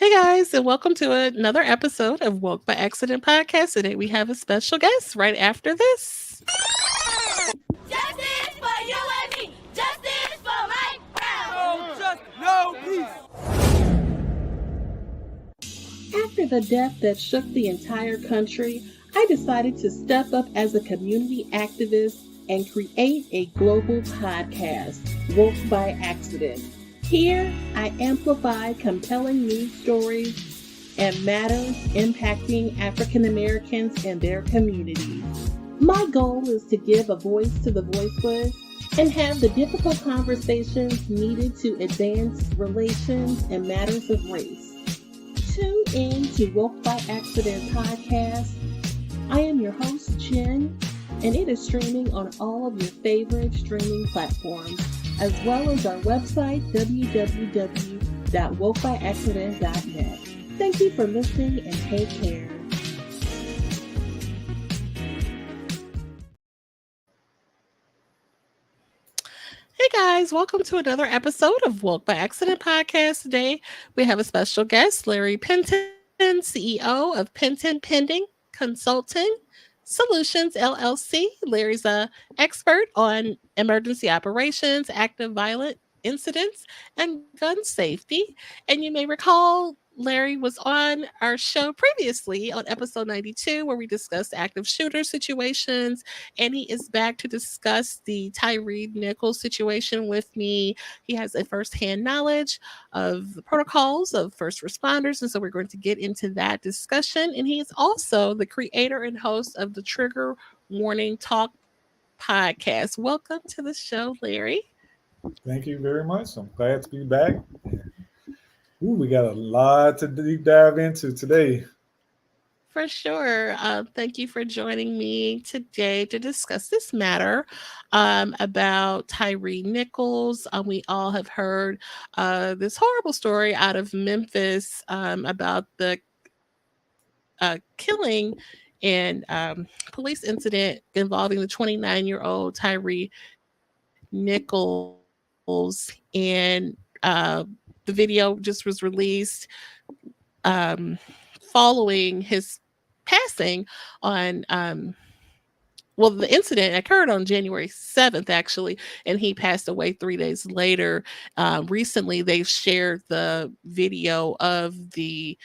Hey guys, and welcome to another episode of Woke by Accident podcast. Today we have a special guest right after this. Justice for you and me. Justice for Mike Brown. No justice, no peace. After the death that shook the entire country, I decided to step up as a community activist and create a global podcast, Woke by Accident. Here, I amplify compelling news stories and matters impacting African Americans and their communities. My goal is to give a voice to the voiceless and have the difficult conversations needed to advance relations and matters of race. Tune in to Woke by Accident podcast. I am your host, Jen, and it is streaming on all of your favorite streaming platforms, as well as our website, www.wokebyaccident.net. Thank you for listening and take care. Hey guys, welcome to another episode of Woke by Accident podcast. Today we have a special guest, Larry Penton, CEO of Penton Pending Consulting Solutions, LLC. Larry's an expert on emergency operations, active violent incidents, and gun safety. And you may recall Larry was on our show previously on episode 92, where we discussed active shooter situations. And he is back to discuss the Tyree Nichols situation with me. He has a firsthand knowledge of the protocols of first responders. And so we're going to get into that discussion. And he is also the creator and host of the Trigger Warning Talk podcast. Welcome to the show, Larry. Thank you very much. I'm glad to be back. Ooh, we got a lot to deep dive into today. For sure. Thank you for joining me today to discuss this matter about Tyree Nichols. We all have heard this horrible story out of Memphis about the killing and police incident involving the 29-year-old Tyree Nichols. And the video just was released following his passing on the incident occurred on January 7th, actually, and he passed away 3 days later. Recently, they've shared the video of the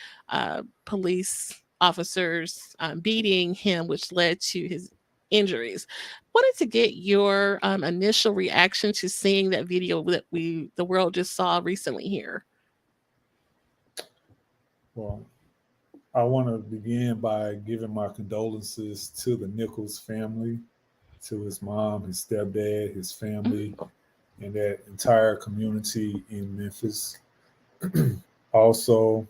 police officers beating him, which led to his injuries. Wanted to get your initial reaction to seeing that video that the world just saw recently here. Well, I want to begin by giving my condolences to the Nichols family, to his mom, his stepdad, his family, and that entire community in Memphis. Also,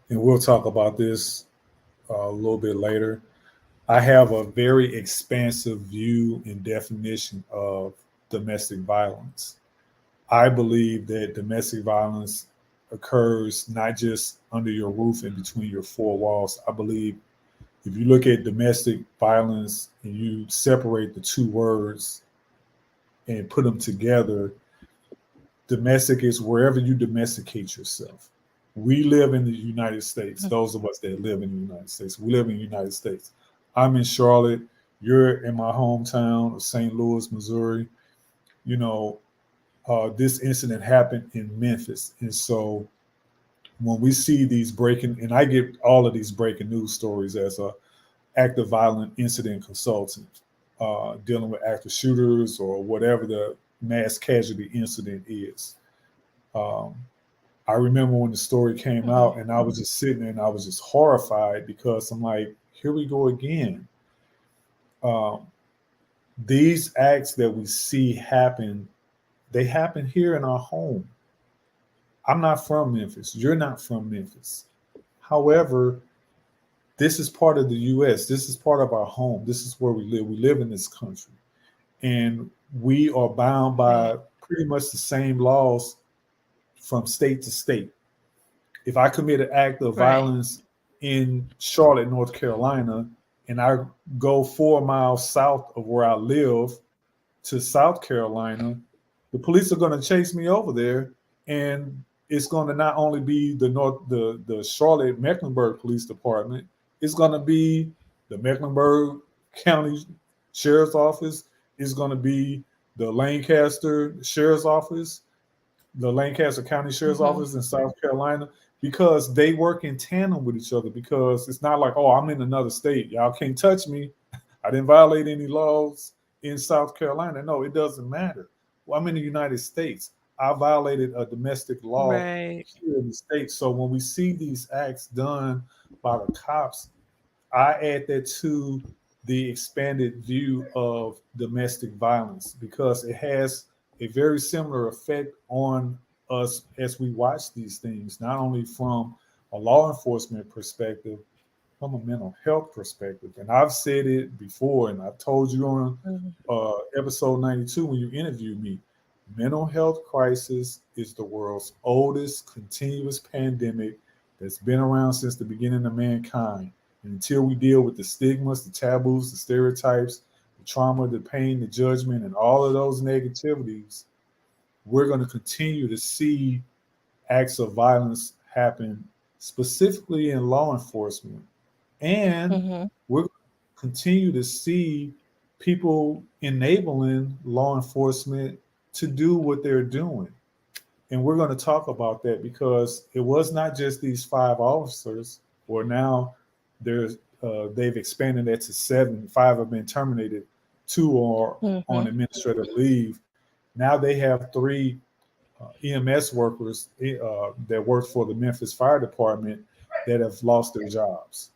and we'll talk about this a little bit later, I have a very expansive view and definition of domestic violence. I believe that domestic violence occurs not just under your roof and between your four walls. I believe if you look at domestic violence and you separate the two words and put them together, domestic is wherever you domesticate yourself. We live in the United States. Those of us that live in the United States, we live in the United States. I'm in Charlotte. You're in my hometown of St. Louis, Missouri. You know, this incident happened in Memphis. And so when we see these breaking, and I get all of these breaking news stories as a active violent incident consultant, dealing with active shooters or whatever the mass casualty incident is. I remember when the story came out and I was just sitting there and I was just horrified because I'm like, here we go again. These acts that we see happen, they happen here in our home. I'm not from Memphis. You're not from Memphis. However, this is part of the U.S. This is part of our home. This is where we live. We live in this country. And we are bound by pretty much the same laws from state to state. If I commit an act of violence in Charlotte, North Carolina, and I go 4 miles south of where I live to South Carolina, the police are going to chase me over there. And it's going to not only be the Charlotte Mecklenburg Police Department, it's going to be the Mecklenburg County Sheriff's Office, it's going to be the Lancaster Sheriff's Office, the Lancaster County Sheriff's Office in South Carolina, because they work in tandem with each other. Because it's not like, oh, I'm in another state, y'all can't touch me, I didn't violate any laws in South Carolina. No, it doesn't matter. Well, I'm in the United States. I violated a domestic law Right. here in the States. So when we see these acts done by the cops, I add that to the expanded view of domestic violence, because it has a very similar effect on us as we watch these things, not only from a law enforcement perspective, from a mental health perspective. And I've said it before, and I've told you on episode 92 when you interviewed me, mental health crisis is the world's oldest continuous pandemic that's been around since the beginning of mankind. And until we deal with the stigmas, the taboos, the stereotypes, the trauma, the pain, the judgment, and all of those negativities, we're going to continue to see acts of violence happen, specifically in law enforcement. And we're going to continue to see people enabling law enforcement to do what they're doing. And we're going to talk about that, because it was not just these 5 officers, or now they've expanded that to 7. 5 have been terminated, 2 are on administrative leave. Now they have 3 EMS workers that work for the Memphis Fire Department that have lost their jobs.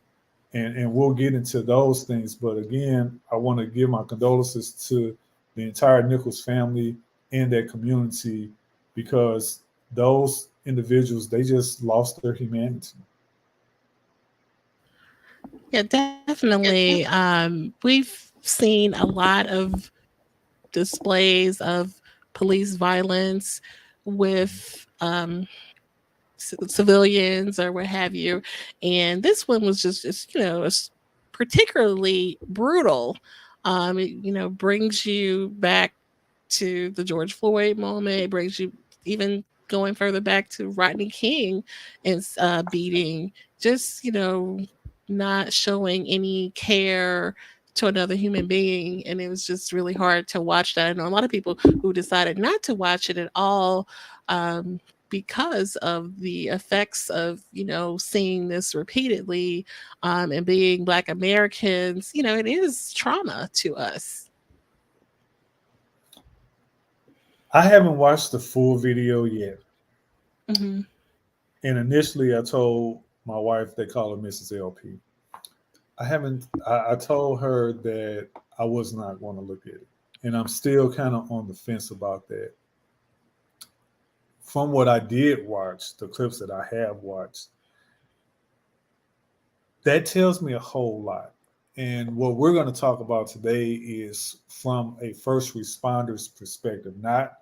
And we'll get into those things. But again, I want to give my condolences to the entire Nichols family and their community, because those individuals, they just lost their humanity. Yeah, definitely. We've seen a lot of displays of police violence with civilians or what have you, and this one was just it's particularly brutal. It brings you back to the George Floyd moment. It brings you even going further back to Rodney King and beating, just not showing any care to another human being. And it was just really hard to watch that. I know a lot of people who decided not to watch it at all, because of the effects of seeing this repeatedly, and being Black Americans. It is trauma to us. I haven't watched the full video yet. Mm-hmm. And initially I told my wife, they call her Mrs. LP. I told her that I was not going to look at it. And I'm still kind of on the fence about that. From what I did watch, the clips that I have watched, that tells me a whole lot. And what we're going to talk about today is from a first responder's perspective, not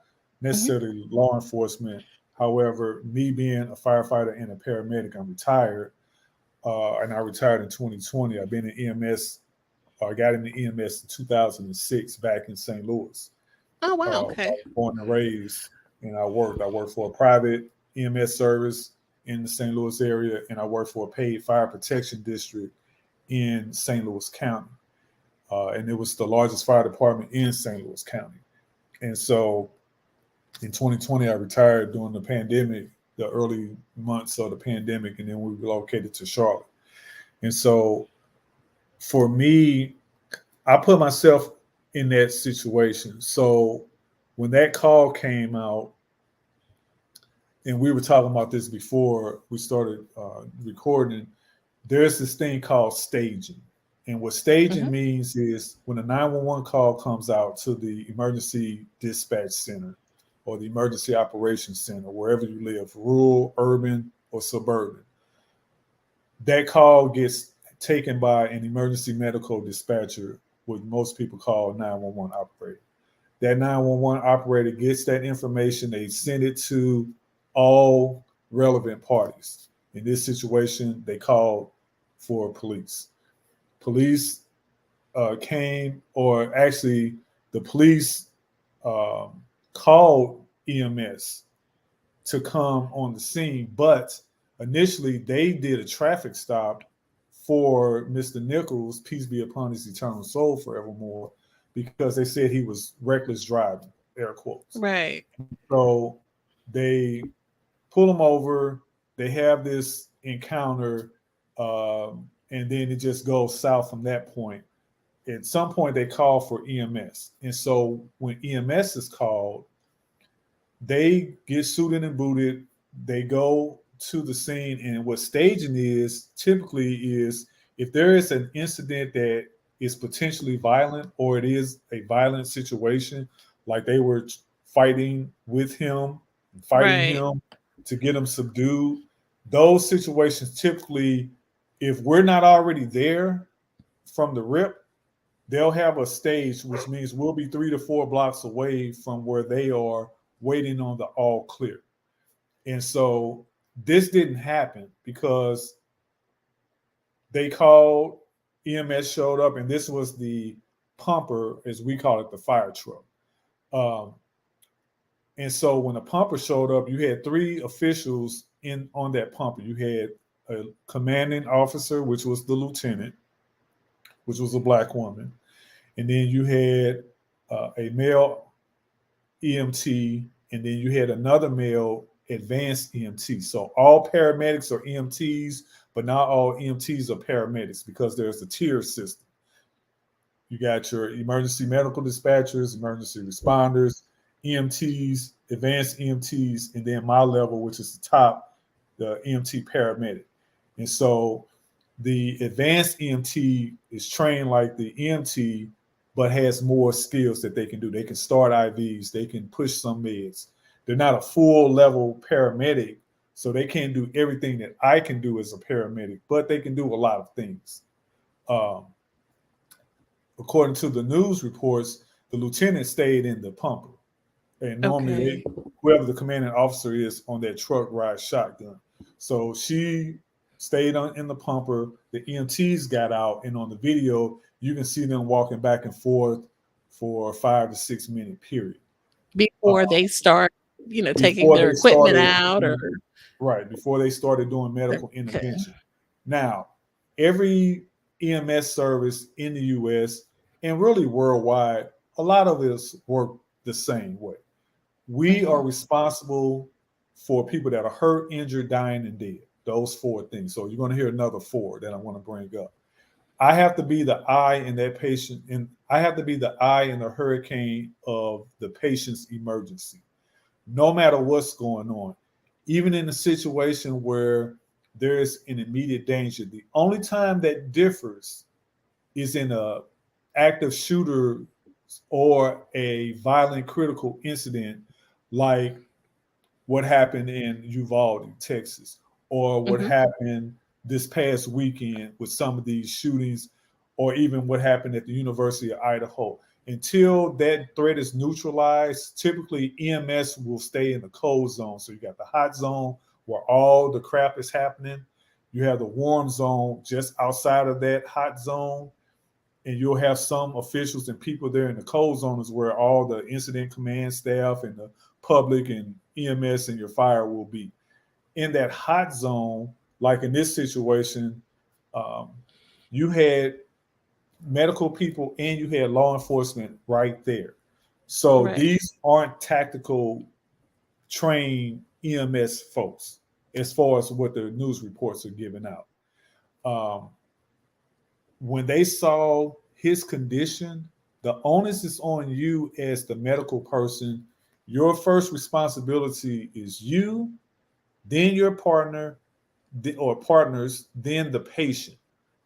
necessarily law enforcement. However, me being a firefighter and a paramedic, I'm retired, and I retired in 2020. I've been in EMS, I got into EMS in 2006 back in St. Louis. Oh, wow. Okay. I was born and raised, and I worked for a private EMS service in the St. Louis area, and I worked for a paid fire protection district in St. Louis County. And it was the largest fire department in St. Louis County. And so in 2020, I retired during the pandemic, the early months of the pandemic, and then we relocated to Charlotte. And so for me, I put myself in that situation. So when that call came out, and we were talking about this before we started recording, there's this thing called staging. And what staging means is when a 911 call comes out to the emergency dispatch center or the emergency operations center, wherever you live, rural, urban, or suburban, that call gets taken by an emergency medical dispatcher, what most people call a 911 operator. That 911 operator gets that information, they send it to all relevant parties. In this situation, they called for police. Police came, or actually the police called EMS. to come on the scene. But initially, they did a traffic stop for Mr. Nichols, peace be upon his eternal soul forevermore, because they said he was reckless driving, air quotes. Right. So they pull him over. They have this encounter, and then it just goes south from that point. At some point, they call for EMS. And so when EMS is called, they get suited and booted. They go to the scene, and what staging is typically is if there is an incident that is potentially violent, or it is a violent situation, like they were fighting with him, fighting him to get him subdued, those situations typically, if we're not already there from the rip, they'll have a stage, which means we'll be 3 to 4 blocks away from where they are waiting on the all clear. And so this didn't happen because they called, EMS showed up, and this was the pumper, as we call it, the fire truck. And so when the pumper showed up, you had 3 officials on that pumper. You had a commanding officer, which was the lieutenant, which was a black woman. And then you had a male EMT, and then you had another male advanced EMT. So all paramedics are EMTs, but not all EMTs are paramedics because there's a tier system. You got your emergency medical dispatchers, emergency responders, EMTs, advanced EMTs, and then my level, which is the top, the EMT paramedic. And so the advanced EMT is trained like the EMT, but has more skills that they can do. They can start IVs, they can push some meds. They're not a full level paramedic, so they can't do everything that I can do as a paramedic, but they can do a lot of things. According to the news reports, the lieutenant stayed in the pumper. And normally whoever the commanding officer is on that truck rides shotgun. So she stayed in the pumper. The EMTs got out, and on the video, you can see them walking back and forth for a 5 to 6 minute period. Before they start, taking their equipment out, or right, before they started doing medical intervention. Now, every EMS service in the US and really worldwide, a lot of us work the same way. We are responsible for people that are hurt, injured, dying, and dead. Those 4 things. So you're going to hear another 4 that I want to bring up. I have to be the eye in that patient, and I have to be the eye in the hurricane of the patient's emergency, no matter what's going on. Even in a situation where there's an immediate danger, the only time that differs is in a active shooter or a violent critical incident, like what happened in Uvalde, Texas, or what happened this past weekend with some of these shootings, or even what happened at the University of Idaho. Until that threat is neutralized, typically EMS will stay in the cold zone. So you got the hot zone where all the crap is happening. You have the warm zone just outside of that hot zone. And you'll have some officials and people there in the cold zone is where all the incident command staff and the public and EMS and your fire will be. In that hot zone, like in this situation, you had medical people and you had law enforcement right there. So these aren't tactical trained EMS folks as far as what the news reports are giving out. When they saw his condition, the onus is on you as the medical person. Your first responsibility is you, then your partner or partners, then the patient.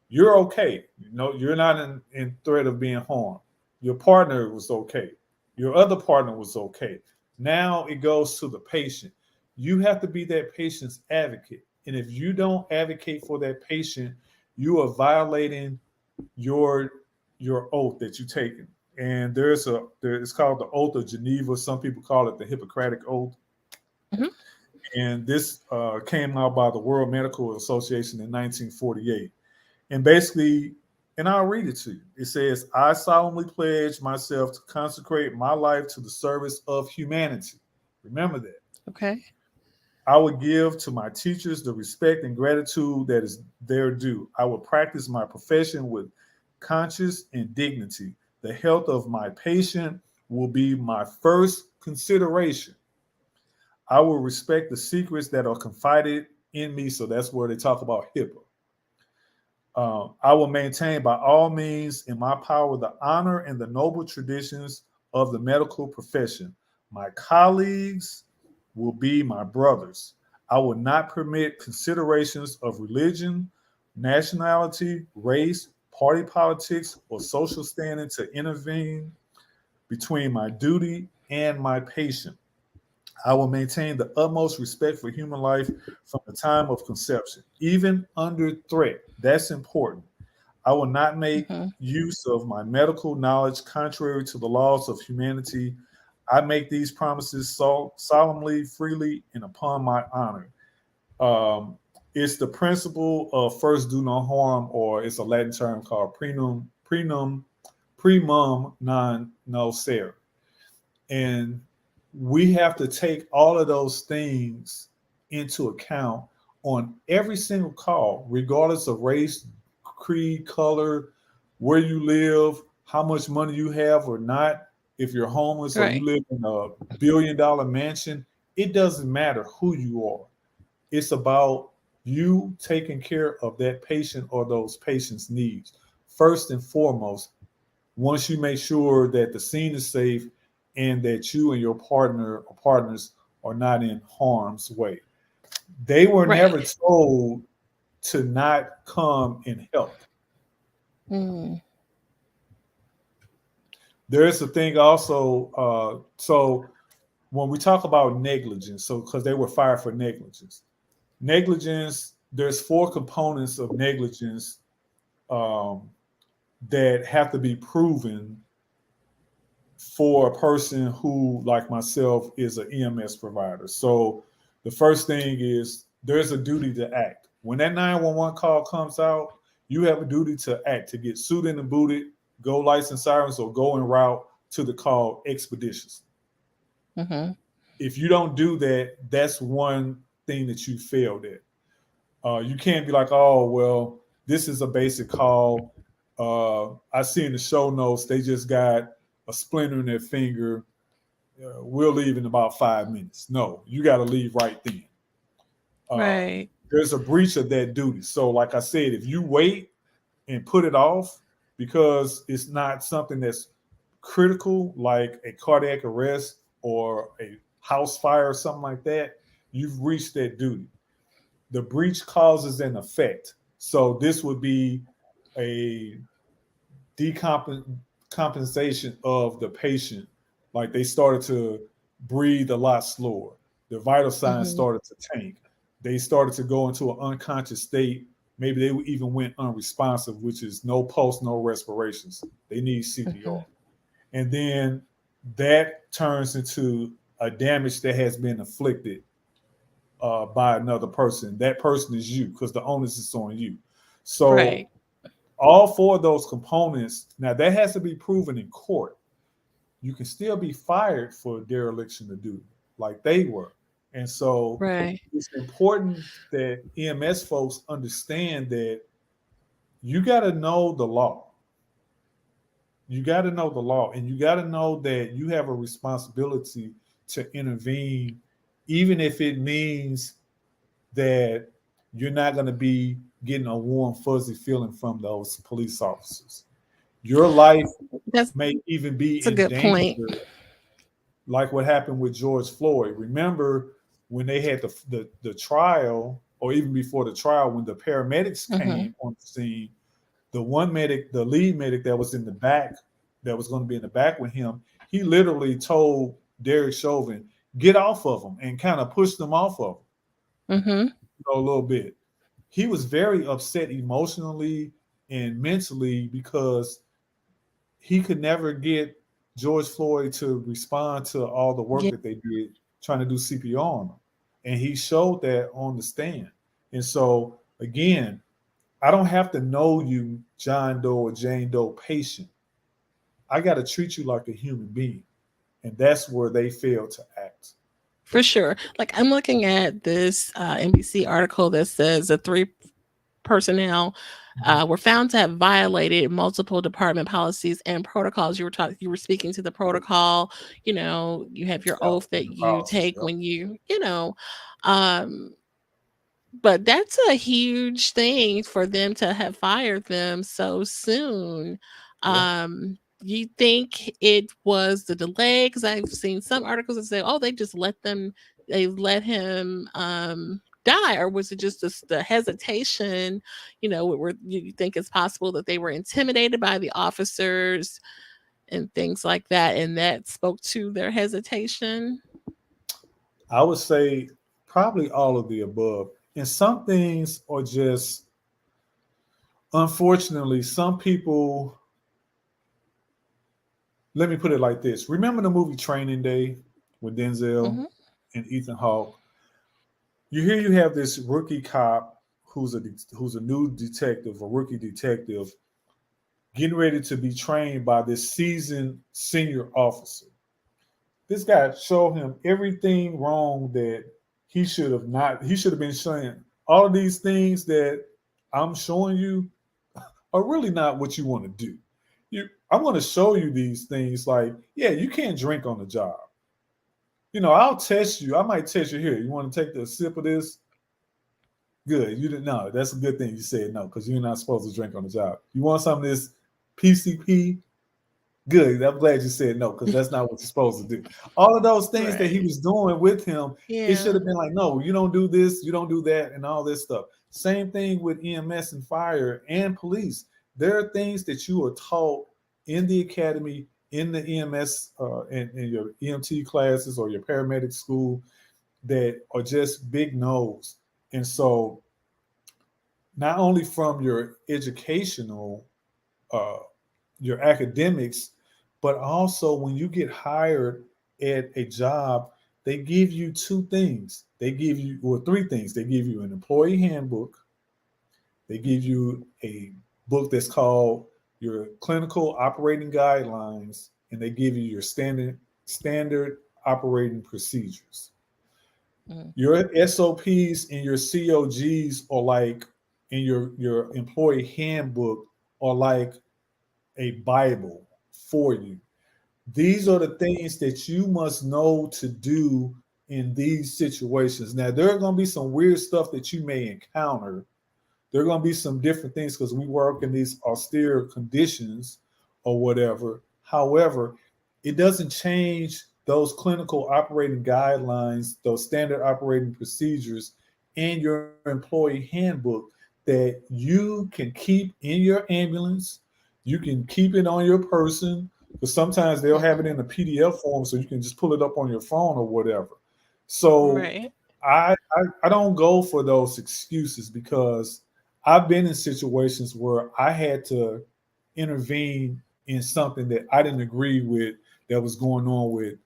You're okay. You're not in threat of being harmed. Your partner was okay. Your other partner was okay. Now it goes to the patient. You have to be that patient's advocate. And if you don't advocate for that patient, you are violating your oath that you've taken. And it's called the Oath of Geneva. Some people call it the Hippocratic Oath. And this came out by the World Medical Association in 1948. And basically, and I'll read it to you. It says, I solemnly pledge myself to consecrate my life to the service of humanity. Remember that. Okay. I would give to my teachers the respect and gratitude that is their due. I would practice my profession with conscience and dignity. The health of my patient will be my first consideration. I will respect the secrets that are confided in me. So that's where they talk about HIPAA. I will maintain by all means in my power the honor and the noble traditions of the medical profession. My colleagues will be my brothers. I will not permit considerations of religion, nationality, race, party politics, or social standing to intervene between my duty and my patient. I will maintain the utmost respect for human life from the time of conception, even under threat. That's important. I will not make Mm-hmm. use of my medical knowledge contrary to the laws of humanity. I make these promises solemnly, freely, and upon my honor. It's the principle of first do no harm, or it's a Latin term called primum non nocere. And we have to take all of those things into account on every single call, regardless of race, creed, color, where you live, how much money you have or not. If you're homeless or you Right. live in a $1 billion mansion, it doesn't matter who you are. It's about you taking care of that patient or those patients' needs. First and foremost, once you make sure that the scene is safe and that you and your partner or partners are not in harm's way. They were never Right. told to not come and help. Mm. There's a thing also, so when we talk about negligence, so because they were fired for negligence, there's 4 components of negligence um, that have to be proven for a person who, like myself, is an EMS provider. So the first thing is there's a duty to act. When that 911 call comes out, you have a duty to act, to get suited and booted, go lights and sirens, or go en route to the call expeditiously. Mm-hmm. If you don't do that, that's one thing that you failed at. You can't be like, oh, well, this is a basic call. I see in the show notes they just got a splinter in their finger. We'll leave in about 5 minutes. No, you got to leave right then. Right. There's a breach of that duty. So, like I said, if you wait and put it off because it's not something that's critical, like a cardiac arrest or a house fire or something like that, you've reached that duty. The breach causes an effect. So this would be a decompensation of the patient. Like they started to breathe a lot slower. Their vital signs Mm-hmm. started to tank. They started to go into an unconscious state. Maybe they even went unresponsive, which is no pulse, no respirations. They need CPR. Mm-hmm. And then that turns into a damage that has been inflicted by another person. That person is you because the onus is on you. So Right. all 4 of those components, now that has to be proven in court. You can still be fired for dereliction of duty, like they were. And so Right. it's important that EMS folks understand that you got to know the law. You got to know the law, and you got to know that you have a responsibility to intervene, even if it means that you're not going to be getting a warm, fuzzy feeling from those police officers. Your life That's may even be a in good point. danger, like what happened with George Floyd. Remember when they had the trial, or even before the trial, when the paramedics Mm-hmm. came on the scene, the one medic, the lead medic that was in the back, that was going to be in the back with him, he literally told Derek Chauvin, get off of him, and kind of pushed them off of him, Mm-hmm. a little bit. He was very upset emotionally and mentally because he could never get George Floyd to respond to all the work Yeah. that they did trying to do CPR on him. And he showed that on the stand. And so, again, I don't have to know you, John Doe or Jane Doe patient. I got to treat you like a human being. And that's where they fail to act. For sure. Like I'm looking at this NBC article that says the three personnel were found to have violated multiple department policies and protocols. You were speaking to the protocol. You have your Yeah, oath that the you policies. take Yep. when um, but that's a huge thing for them to have fired them so soon. Yeah. You think it was the delay? Because I've seen some articles that say, "Oh, they let him die," or was it just the hesitation? Where you think it's possible that they were intimidated by the officers and things like that, and that spoke to their hesitation. I would say probably all of the above. And some things are just, unfortunately, some people, let me put it like this. Remember the movie Training Day with Denzel Hmm. and Ethan Hawke? You have this rookie cop who's a new detective, a rookie detective, getting ready to be trained by this seasoned senior officer. This guy showed him everything wrong that he should have been showing. All of these things that I'm showing you are really not what you want to do. I'm going to show you these things like, yeah, you can't drink on the job. I'll test you. I might test you here. You want to take a sip of this? Good. You didn't know. That's a good thing you said no, because you're not supposed to drink on the job. You want some of this PCP? Good. I'm glad you said no, because that's not what you're supposed to do. All of those things that he Right. was doing with him, it should Yeah. have been like, no, you don't do this, you don't do that, and all this stuff. Same thing with EMS and fire and police. There are things that you are taught in the academy, in the EMS, in your EMT classes or your paramedic school that are just big no's. And so, not only from your educational uh, your academics, but also when you get hired at a job, they give you two things. They give you, or three things. They give you an employee handbook. They give you a book that's called your clinical operating guidelines, and they give you your standard operating procedures. Mm. Your SOPs and your COGs are like, in your employee handbook are like a Bible for you. These are the things that you must know to do in these situations. Now, there are going to be some weird stuff that you may encounter. There are going to be some different things because we work in these austere conditions or whatever. However, it doesn't change those clinical operating guidelines, those standard operating procedures, and your employee handbook that you can keep in your ambulance. You can keep it on your person because sometimes they'll have Mhm. it in a PDF form so you can just pull it up on your phone or whatever. So Right. I don't go for those excuses because I've been in situations where I had to intervene in something that I didn't agree with that was going on with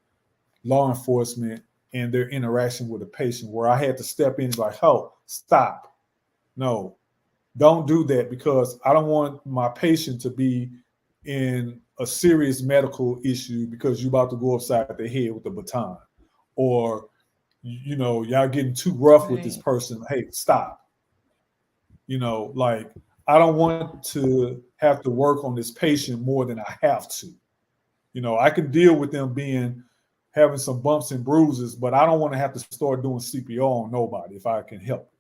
law enforcement and their interaction with a patient, where I had to step in and be like, oh, stop. No, don't do that because I don't want my patient to be in a serious medical issue because you're about to go upside the head with a baton. Or, y'all getting too rough with this Right. person. Hey, stop. Like, I don't want to have to work on this patient more than I have to. I can deal with them having some bumps and bruises, but I don't want to have to start doing CPR on nobody if I can help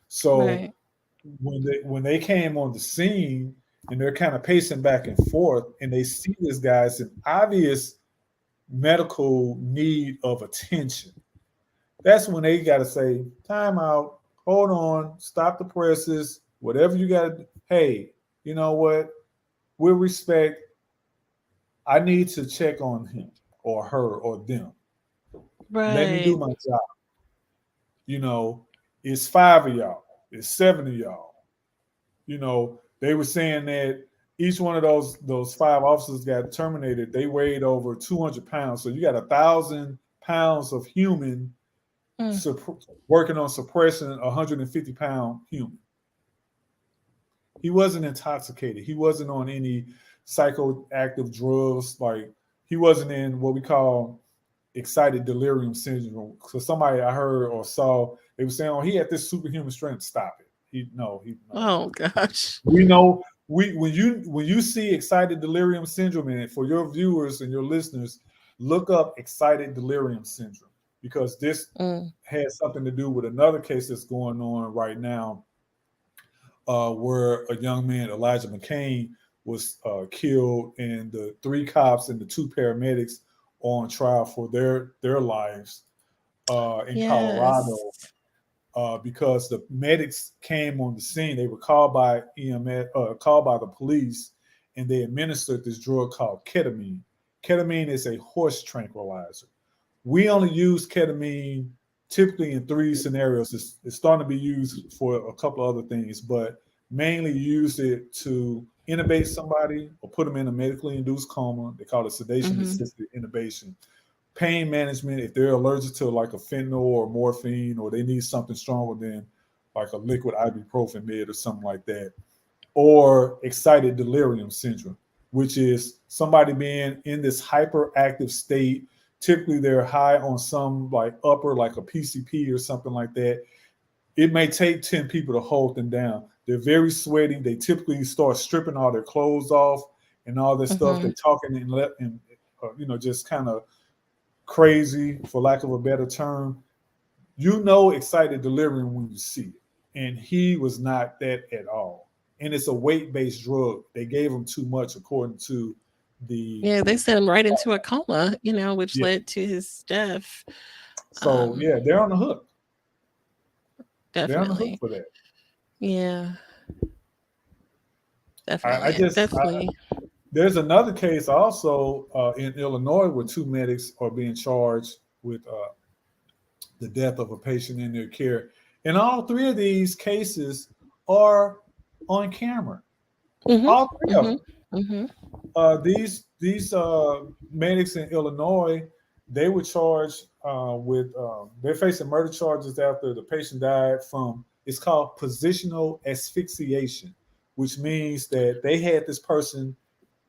So Right. when they came on the scene and they're kind of pacing back and forth and they see this guy's an obvious medical need of attention, that's when they got to say, time out, hold on, stop the presses, whatever you got to do. Hey, you know what? With respect, I need to check on him or her or them. Let me do Right. my job. You know, it's five of y'all, it's seven of y'all. They were saying that each one of those five officers got terminated. They weighed over 200 pounds. So you got 1,000 pounds of human Mm. working on suppressing a 150-pound human. He wasn't intoxicated. He wasn't on any psychoactive drugs. Like, he wasn't in what we call excited delirium syndrome. So somebody I heard or saw, they were saying, "Oh, he had this superhuman strength." Stop it. No. Oh gosh. We know when you see excited delirium syndrome, and for your viewers and your listeners, look up excited delirium syndrome, because this has something to do with another case that's going on right now, where a young man, Elijah McCain, was killed, and the 3 cops and the 2 paramedics on trial for their lives in Colorado, because the medics came on the scene. They were called by EMS, called by the police, and they administered this drug called ketamine. Ketamine is a horse tranquilizer. We only use ketamine typically in 3 scenarios. It's starting to be used for a couple of other things, but mainly use it to intubate somebody or put them in a medically induced coma. They call it sedation-assisted intubation. Pain management, if they're allergic to like a fentanyl or morphine, or they need something stronger than like a liquid ibuprofen med or something like that. Or excited delirium syndrome, which is somebody being in this hyperactive state. Typically they're high on some like a PCP or something like that. It may take 10 people to hold them down. They're very sweaty. They typically start stripping all their clothes off and all this stuff. They're talking and just kind of crazy, for lack of a better term. Excited delirium when you see it. And he was not that at all. And it's a weight-based drug. They gave him too much, according to the... they sent him right into a coma, which led to his death. So, they're on the hook. Definitely. They're on the hook for that. Yeah. Definitely. There's another case also in Illinois where 2 medics are being charged with the death of a patient in their care. And all 3 of these cases are on camera. All 3 of them. These medics in Illinois, they were charged with they're facing murder charges after the patient died from, it's called positional asphyxiation, which means that they had this person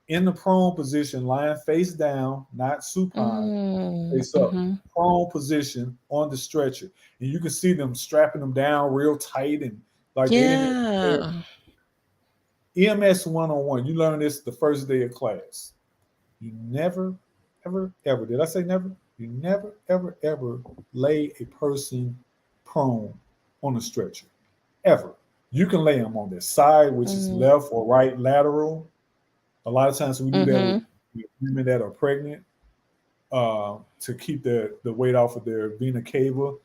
in the prone position, lying face down, not supine, face up, prone position on the stretcher. And you can see them strapping them down real tight, and like EMS 101. You learn this the first day of class. You never, ever, ever, did I say never? You never, ever, ever lay a person prone on a stretcher, ever. You can lay them on their side, which is left or right lateral. A lot of times we do that with women that are pregnant to keep the weight off of their vena cava,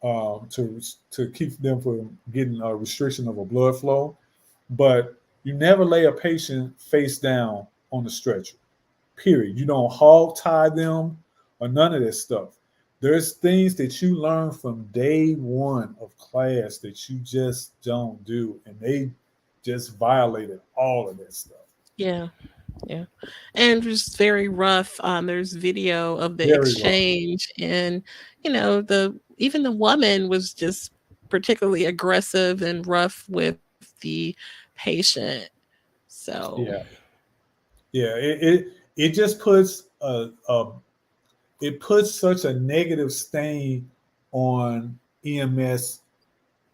to keep them from getting a restriction of a blood flow. But you never lay a patient face down on the stretcher, period. You don't hog tie them or none of that stuff. There's things that you learn from day one of class that you just don't do, and they just violated all of that stuff. Yeah. And it was very rough. There's video of the Very exchange, and even the woman was just particularly aggressive and rough with the patient. So it just puts it puts such a negative stain on EMS.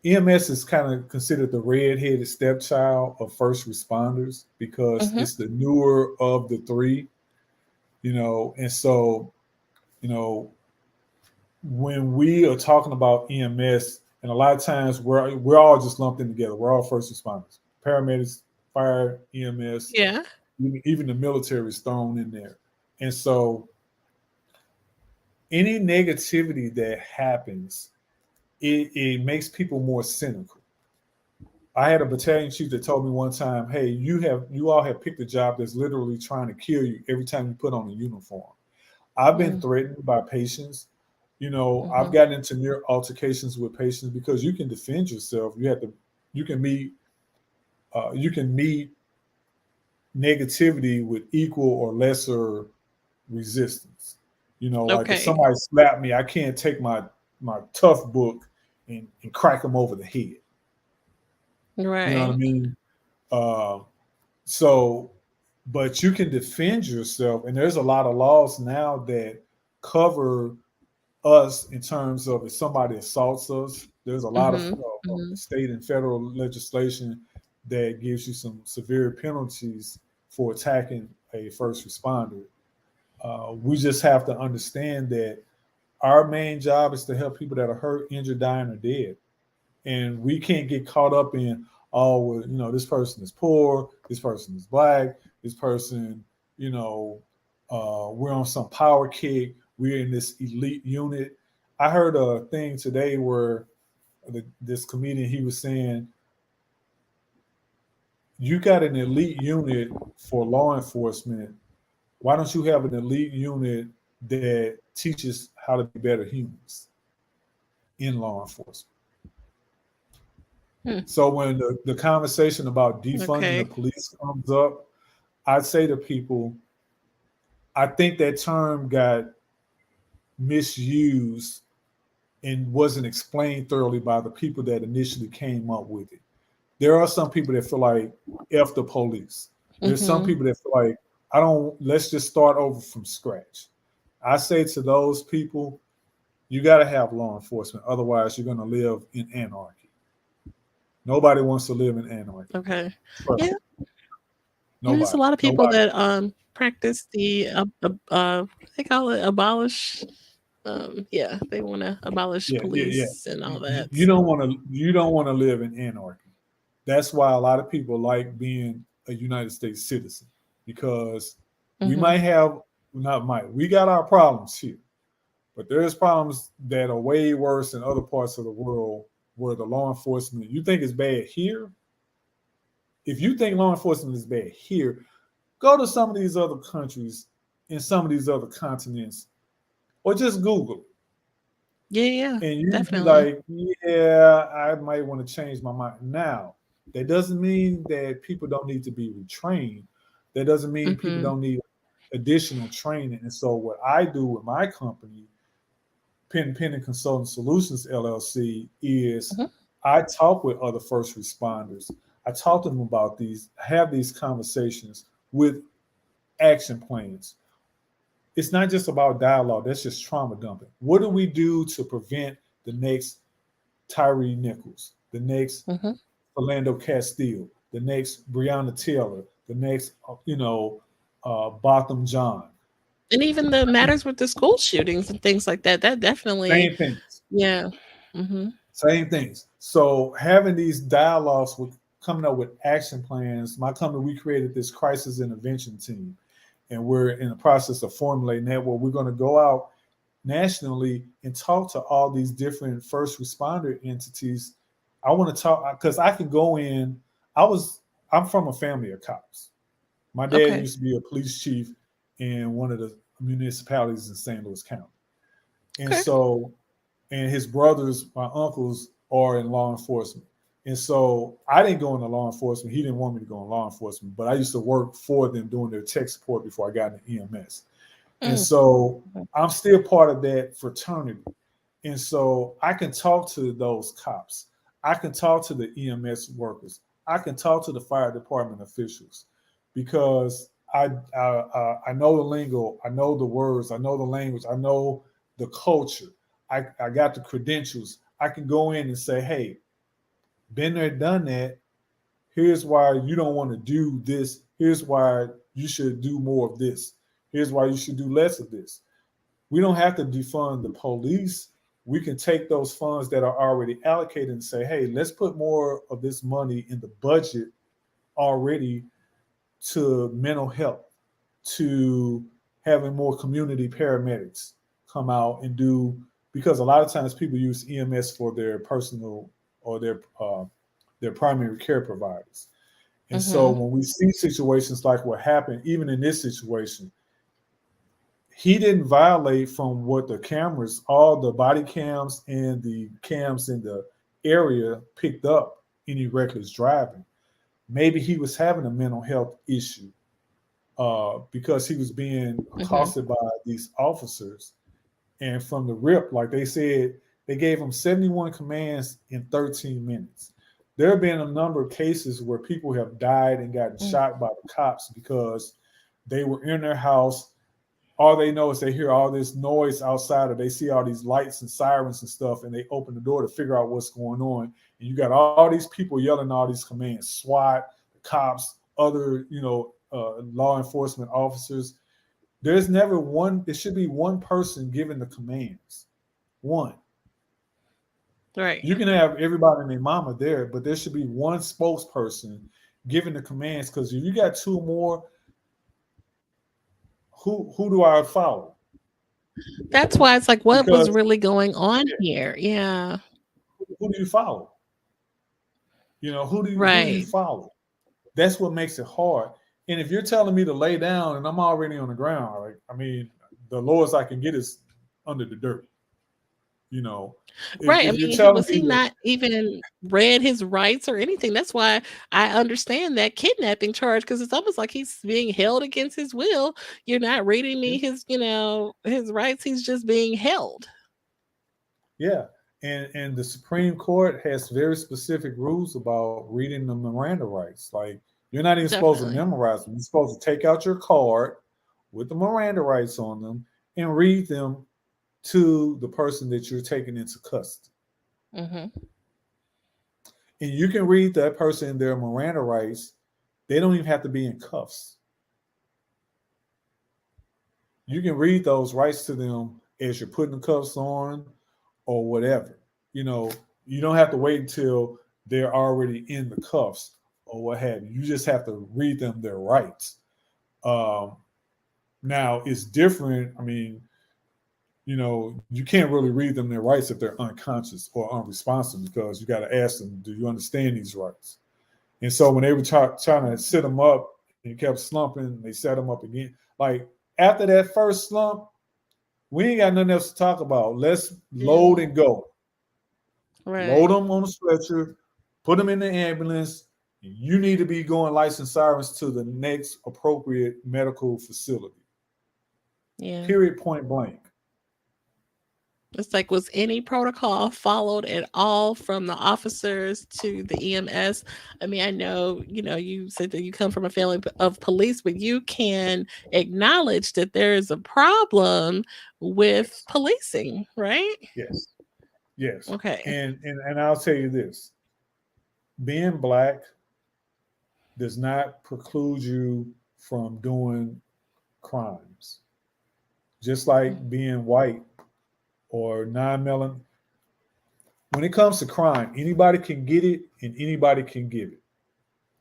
EMS is kind of considered the red-headed stepchild of first responders because it's the newer of the 3, and so, when we are talking about EMS, and a lot of times we're all just lumped in together. We're all first responders, paramedics, fire, EMS, even the military is thrown in there. And so any negativity that happens, it makes people more cynical. I had a battalion chief that told me one time, "Hey, you all have picked a job that's literally trying to kill you every time you put on a uniform." I've been threatened by patients. I've gotten into near altercations with patients because you can defend yourself. You can meet negativity with equal or lesser resistance. Like if somebody slapped me, I can't take my tough book and crack them over the head. Right. You know what I mean? But you can defend yourself, and there's a lot of laws now that cover us in terms of if somebody assaults us. There's a lot of state and federal legislation that gives you some severe penalties for attacking a first responder. We just have to understand that our main job is to help people that are hurt, injured, dying, or dead. And we can't get caught up in, oh, well, you know, this person is poor, this person is black, this person, you know, we're on some power kick, we're in this elite unit. I heard a thing today where this comedian, he was saying, you got an elite unit for law enforcement. Why don't you have an elite unit that teaches how to be better humans in law enforcement? So when the conversation about defunding the police comes up, I'd say to people, I think that term got misused and wasn't explained thoroughly by the people that initially came up with it. There are some people that feel like F the police. There's some people that feel like, let's just start over from scratch. I say to those people, you got to have law enforcement. Otherwise, you're going to live in anarchy. Nobody wants to live in anarchy. Okay. Yeah. There's a lot of people that practice the they call it abolish. They want to abolish police and all that. You don't want to live in anarchy. That's why a lot of people like being a United States citizen, because we we got our problems here, but there's problems that are way worse in other parts of the world where the law enforcement, you think it's bad here. If you think law enforcement is bad here, go to some of these other countries in some of these other continents, or just Google it. Yeah, and you definitely. Be like, yeah, I might want to change my mind. Now, that doesn't mean that people don't need to be retrained. That doesn't mean people don't need additional training. And so what I do with my company, Penton Pending Consulting Solutions, LLC, is I talk with other first responders. I talk to them about have these conversations with action plans. It's not just about dialogue. That's just trauma dumping. What do we do to prevent the next Tyree Nichols, the next Orlando Castile, the next Breonna Taylor, the next, Botham John? And even the matters with the school shootings and things like that, that definitely. Same things. Yeah. Same things. So having these dialogues coming up with action plans, my company, we created this crisis intervention team. And we're in the process of formulating that, where we're going to go out nationally and talk to all these different first responder entities. I want to talk because I can go in. I'm from a family of cops. My dad used to be a police chief in one of the municipalities in St. Louis County. And and his brothers, my uncles, are in law enforcement. And so I didn't go into law enforcement. He didn't want me to go in law enforcement, but I used to work for them doing their tech support before I got into EMS. And so I'm still part of that fraternity. And so I can talk to those cops. I can talk to the EMS workers. I can talk to the fire department officials, because I know the lingo. I know the words. I know the language. I know the culture. I got the credentials. I can go in and say, hey, been there, done that. Here's why you don't want to do this. Here's why you should do more of this. Here's why you should do less of this. We don't have to defund the police. We can take those funds that are already allocated and say, hey, let's put more of this money in the budget already to mental health, to having more community paramedics come out and do, because a lot of times people use EMS for their personal or their primary care providers. And so when we see situations like what happened, even in this situation, he didn't violate from what the cameras, all the body cams and the cams in the area picked up any reckless driving. Maybe he was having a mental health issue because he was being accosted by these officers. And from the rip, like they said, they gave him 71 commands in 13 minutes. There have been a number of cases where people have died and gotten shot by the cops because they were in their house All they know is they hear all this noise outside, or they see all these lights and sirens and stuff, and they open the door to figure out what's going on. And you got all these people yelling all these commands: SWAT, cops, other law enforcement officers. There's never one. There should be one person giving the commands. One. Right. You can have everybody and their mama there, but there should be one spokesperson giving the commands. Because if you got two more, who do I follow? That's why it's like, what was Because really going on here? Yeah. who do you follow? Who do you Right. follow? That's what makes it hard. And if you're telling me to lay down and I'm already on the ground, like, I mean, the lowest I can get is under the dirt. Right. I If you're mean, telling was he me not even read his rights or anything? That's why I understand that kidnapping charge, because it's almost like he's being held against his will. You're not reading me his rights. He's just being held. yeah. And the Supreme Court has very specific rules about reading the Miranda rights. Like, you're not even supposed to Definitely. memorize them. You're supposed to take out your card with the Miranda rights on them and read them to the person that you're taking into custody. Mm-hmm. And you can read that person their Miranda rights. They don't even have to be in cuffs. You can read those rights to them as you're putting the cuffs on or whatever. You don't have to wait until they're already in the cuffs or what have you. You just have to read them their rights. Now, it's different. I mean, you can't really read them their rights if they're unconscious or unresponsive, because you got to ask them, do you understand these rights? And so when they were trying to sit them up and he kept slumping, they set him up again. Like, after that first slump, we ain't got nothing else to talk about. Let's load and go. Right. Load them on a stretcher, put them in the ambulance. You need to be going lights and sirens to the next appropriate medical facility. Yeah. Period, point blank. It's like, was any protocol followed at all from the officers to the EMS? I mean, I know, you said that you come from a family of police, but you can acknowledge that there is a problem with policing, right? Yes. Okay. And I'll tell you this. Being Black does not preclude you from doing crimes. Just like being white or non-melanin. When it comes to crime, anybody can get it and anybody can give it.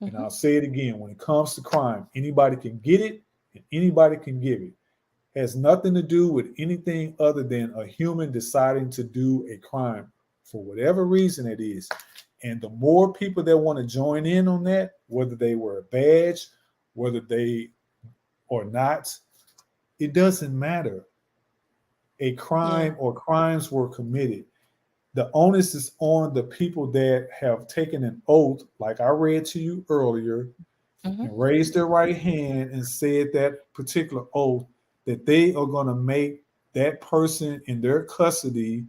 And Mhm. I'll say it again. When it comes to crime, anybody can get it and anybody can give it. It has nothing to do with anything other than a human deciding to do a crime for whatever reason it is. And the more people that want to join in on that, whether they wear a badge, whether they or not, it doesn't matter. A crime or crimes were committed. The onus is on the people that have taken an oath, like I read to you earlier, and raised their right hand and said that particular oath, that they are going to make that person in their custody,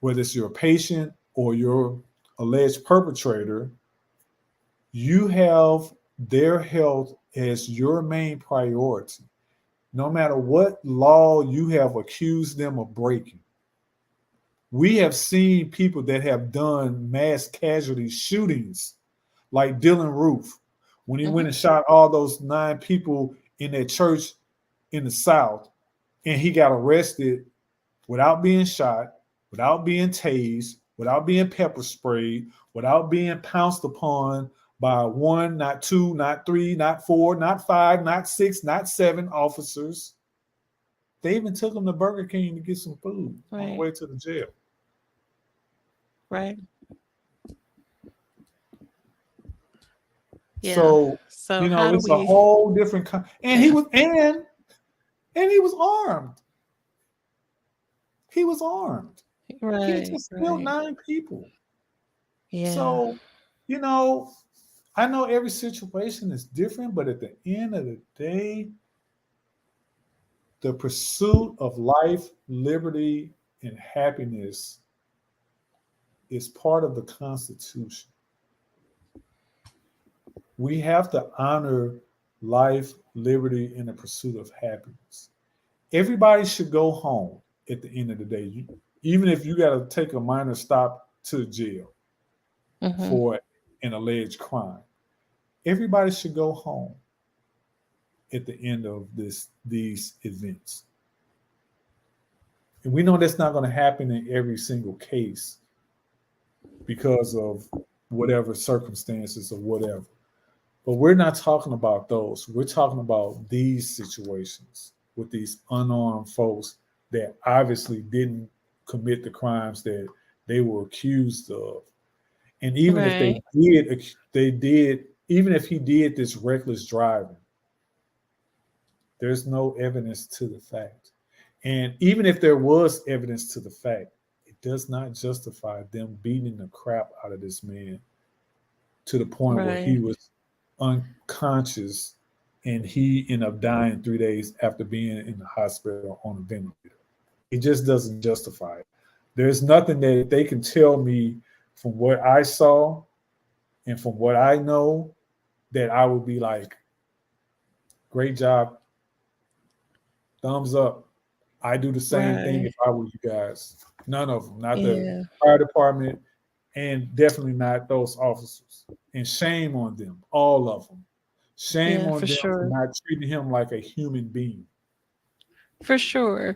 whether it's your patient or your alleged perpetrator, you have their health as your main priority. No matter what law you have accused them of breaking. We have seen people that have done mass casualty shootings, like Dylan Roof, when he went and shot all those 9 people in that church in the South, and he got arrested without being shot, without being tased, without being pepper sprayed, without being pounced upon by 1, not 2, not 3, not 4, not 5, not 6, not 7 officers. They even took him to Burger King to get some food on the way to the jail. Right. Yeah. So how do it's a whole different and he was armed. He was armed. Right. He just killed 9 people. Yeah. So, I know every situation is different, but at the end of the day, the pursuit of life, liberty, and happiness is part of the Constitution. We have to honor life, liberty, and the pursuit of happiness. Everybody should go home at the end of the day. Even if you got to take a minor stop to jail for an alleged crime, everybody should go home at the end of these events. And we know that's not going to happen in every single case because of whatever circumstances or whatever. But we're not talking about those. We're talking about these situations with these unarmed folks that obviously didn't commit the crimes that they were accused of. And even if they did, even if he did this reckless driving, there's no evidence to the fact. And even if there was evidence to the fact, it does not justify them beating the crap out of this man to the point where he was unconscious and he ended up dying 3 days after being in the hospital on a ventilator. It just doesn't justify it. There's nothing that they can tell me from what I saw and from what I know that I would be like, great job, thumbs up. I do the same thing if I were you guys. None of them, not the fire department, and definitely not those officers. And shame on them, all of them. Shame on them for not treating him like a human being. For sure.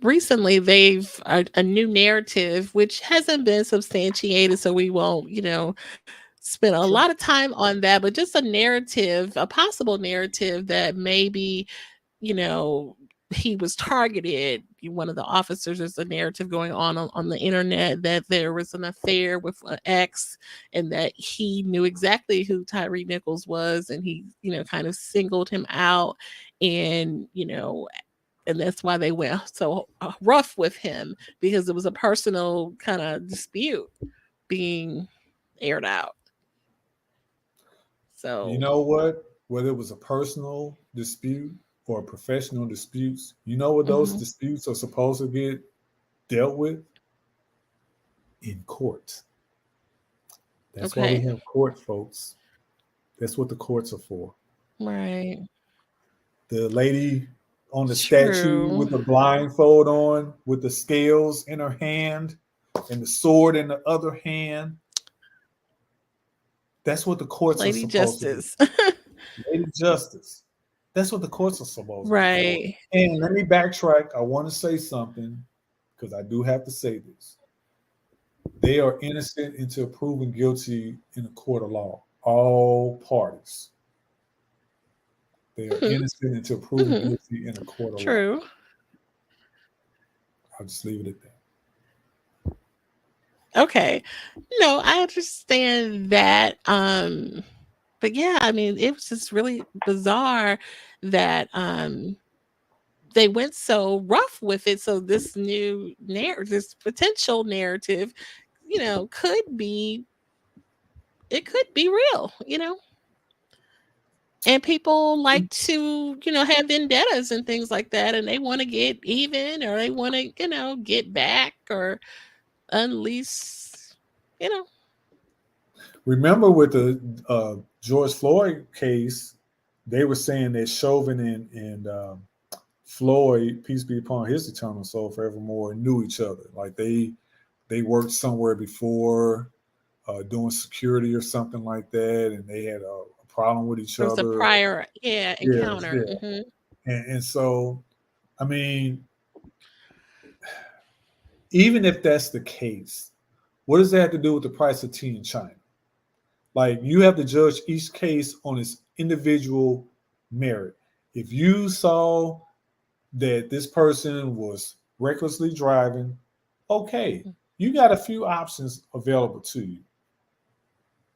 Recently, they've a new narrative, which hasn't been substantiated, so we won't, spend a lot of time on that, but just a narrative, a possible narrative that maybe, he was targeted. One of the officers, there's a narrative going on the internet that there was an affair with an ex and that he knew exactly who Tyre Nichols was, and he, kind of singled him out, and, and that's why they went so rough with him, because it was a personal kind of dispute being aired out. So, you know what? Whether it was a personal dispute or professional disputes, you know what those disputes are supposed to get dealt with? In court. That's why we have court, folks. That's what the courts are for. Right. The lady on the statue with the blindfold on, with the scales in her hand and the sword in the other hand. That's what the courts are supposed to do. Lady Justice. That's what the courts are supposed to do. Right. And let me backtrack. I want to say something because I do have to say this. They are innocent until proven guilty in a court of law. All parties. They are innocent until proven guilty in a court of law. True. I'll just leave it at that. Okay. No, I understand that. But yeah, I mean, it was just really bizarre that they went so rough with it. So this new narrative, this potential narrative, could be real, And people like to, have vendettas and things like that, and they want to get even, or they want to, get back or unleash, Remember with the George Floyd case, they were saying that Chauvin and Floyd, peace be upon his eternal soul forevermore, knew each other. Like they worked somewhere before doing security or something like that, and they had a problem with each other. There was a prior encounter. Yeah. And so, I mean, even if that's the case, what does that have to do with the price of tea in China? Like, you have to judge each case on its individual merit. If you saw that this person was recklessly driving, okay, you got a few options available to you.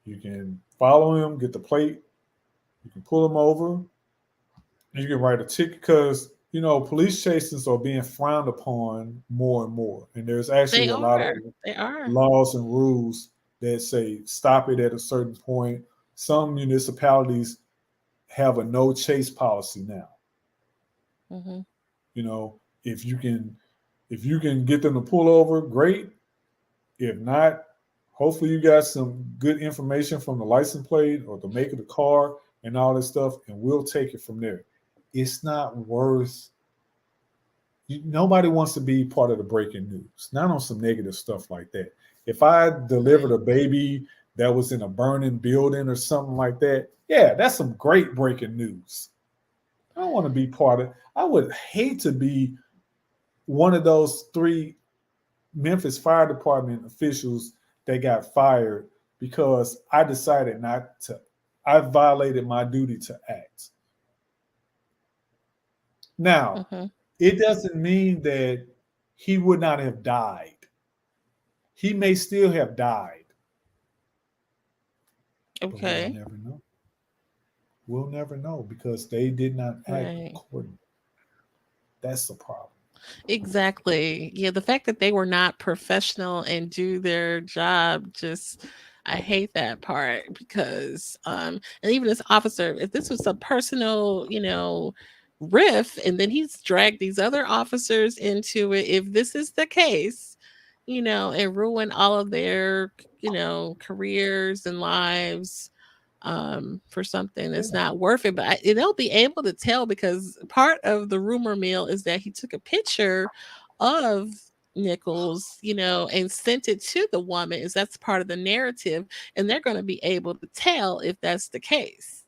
You can follow him, get the plate, you can pull him over, you can write a ticket, because police chases are being frowned upon more and more. And there's actually a lot of laws and rules that say stop it at a certain point. Some municipalities have a no chase policy now. If you can get them to pull over, great. If not, hopefully you got some good information from the license plate or the make of the car and all this stuff, and we'll take it from there. It's not worth Nobody wants to be part of the breaking news, not on some negative stuff like that. If I delivered a baby that was in a burning building or something like that, yeah, that's some great breaking news. I don't want to be part of. I would hate to be one of those 3 Memphis Fire Department officials that got fired because I decided not to. I violated my duty to act. Now, it doesn't mean that he would not have died. He may still have died. Okay. But we'll never know. We'll never know because they did not act accordingly. That's the problem. Exactly. Yeah, the fact that they were not professional and do their job, just I hate that part because and even this officer, if this was a personal, riff, and then he's dragged these other officers into it, if this is the case, and ruin all of their, careers and lives for something that's not worth it. But they'll be able to tell because part of the rumor mill is that he took a picture of Nichols, and sent it to the woman. Is that's part of the narrative, and they're going to be able to tell if that's the case.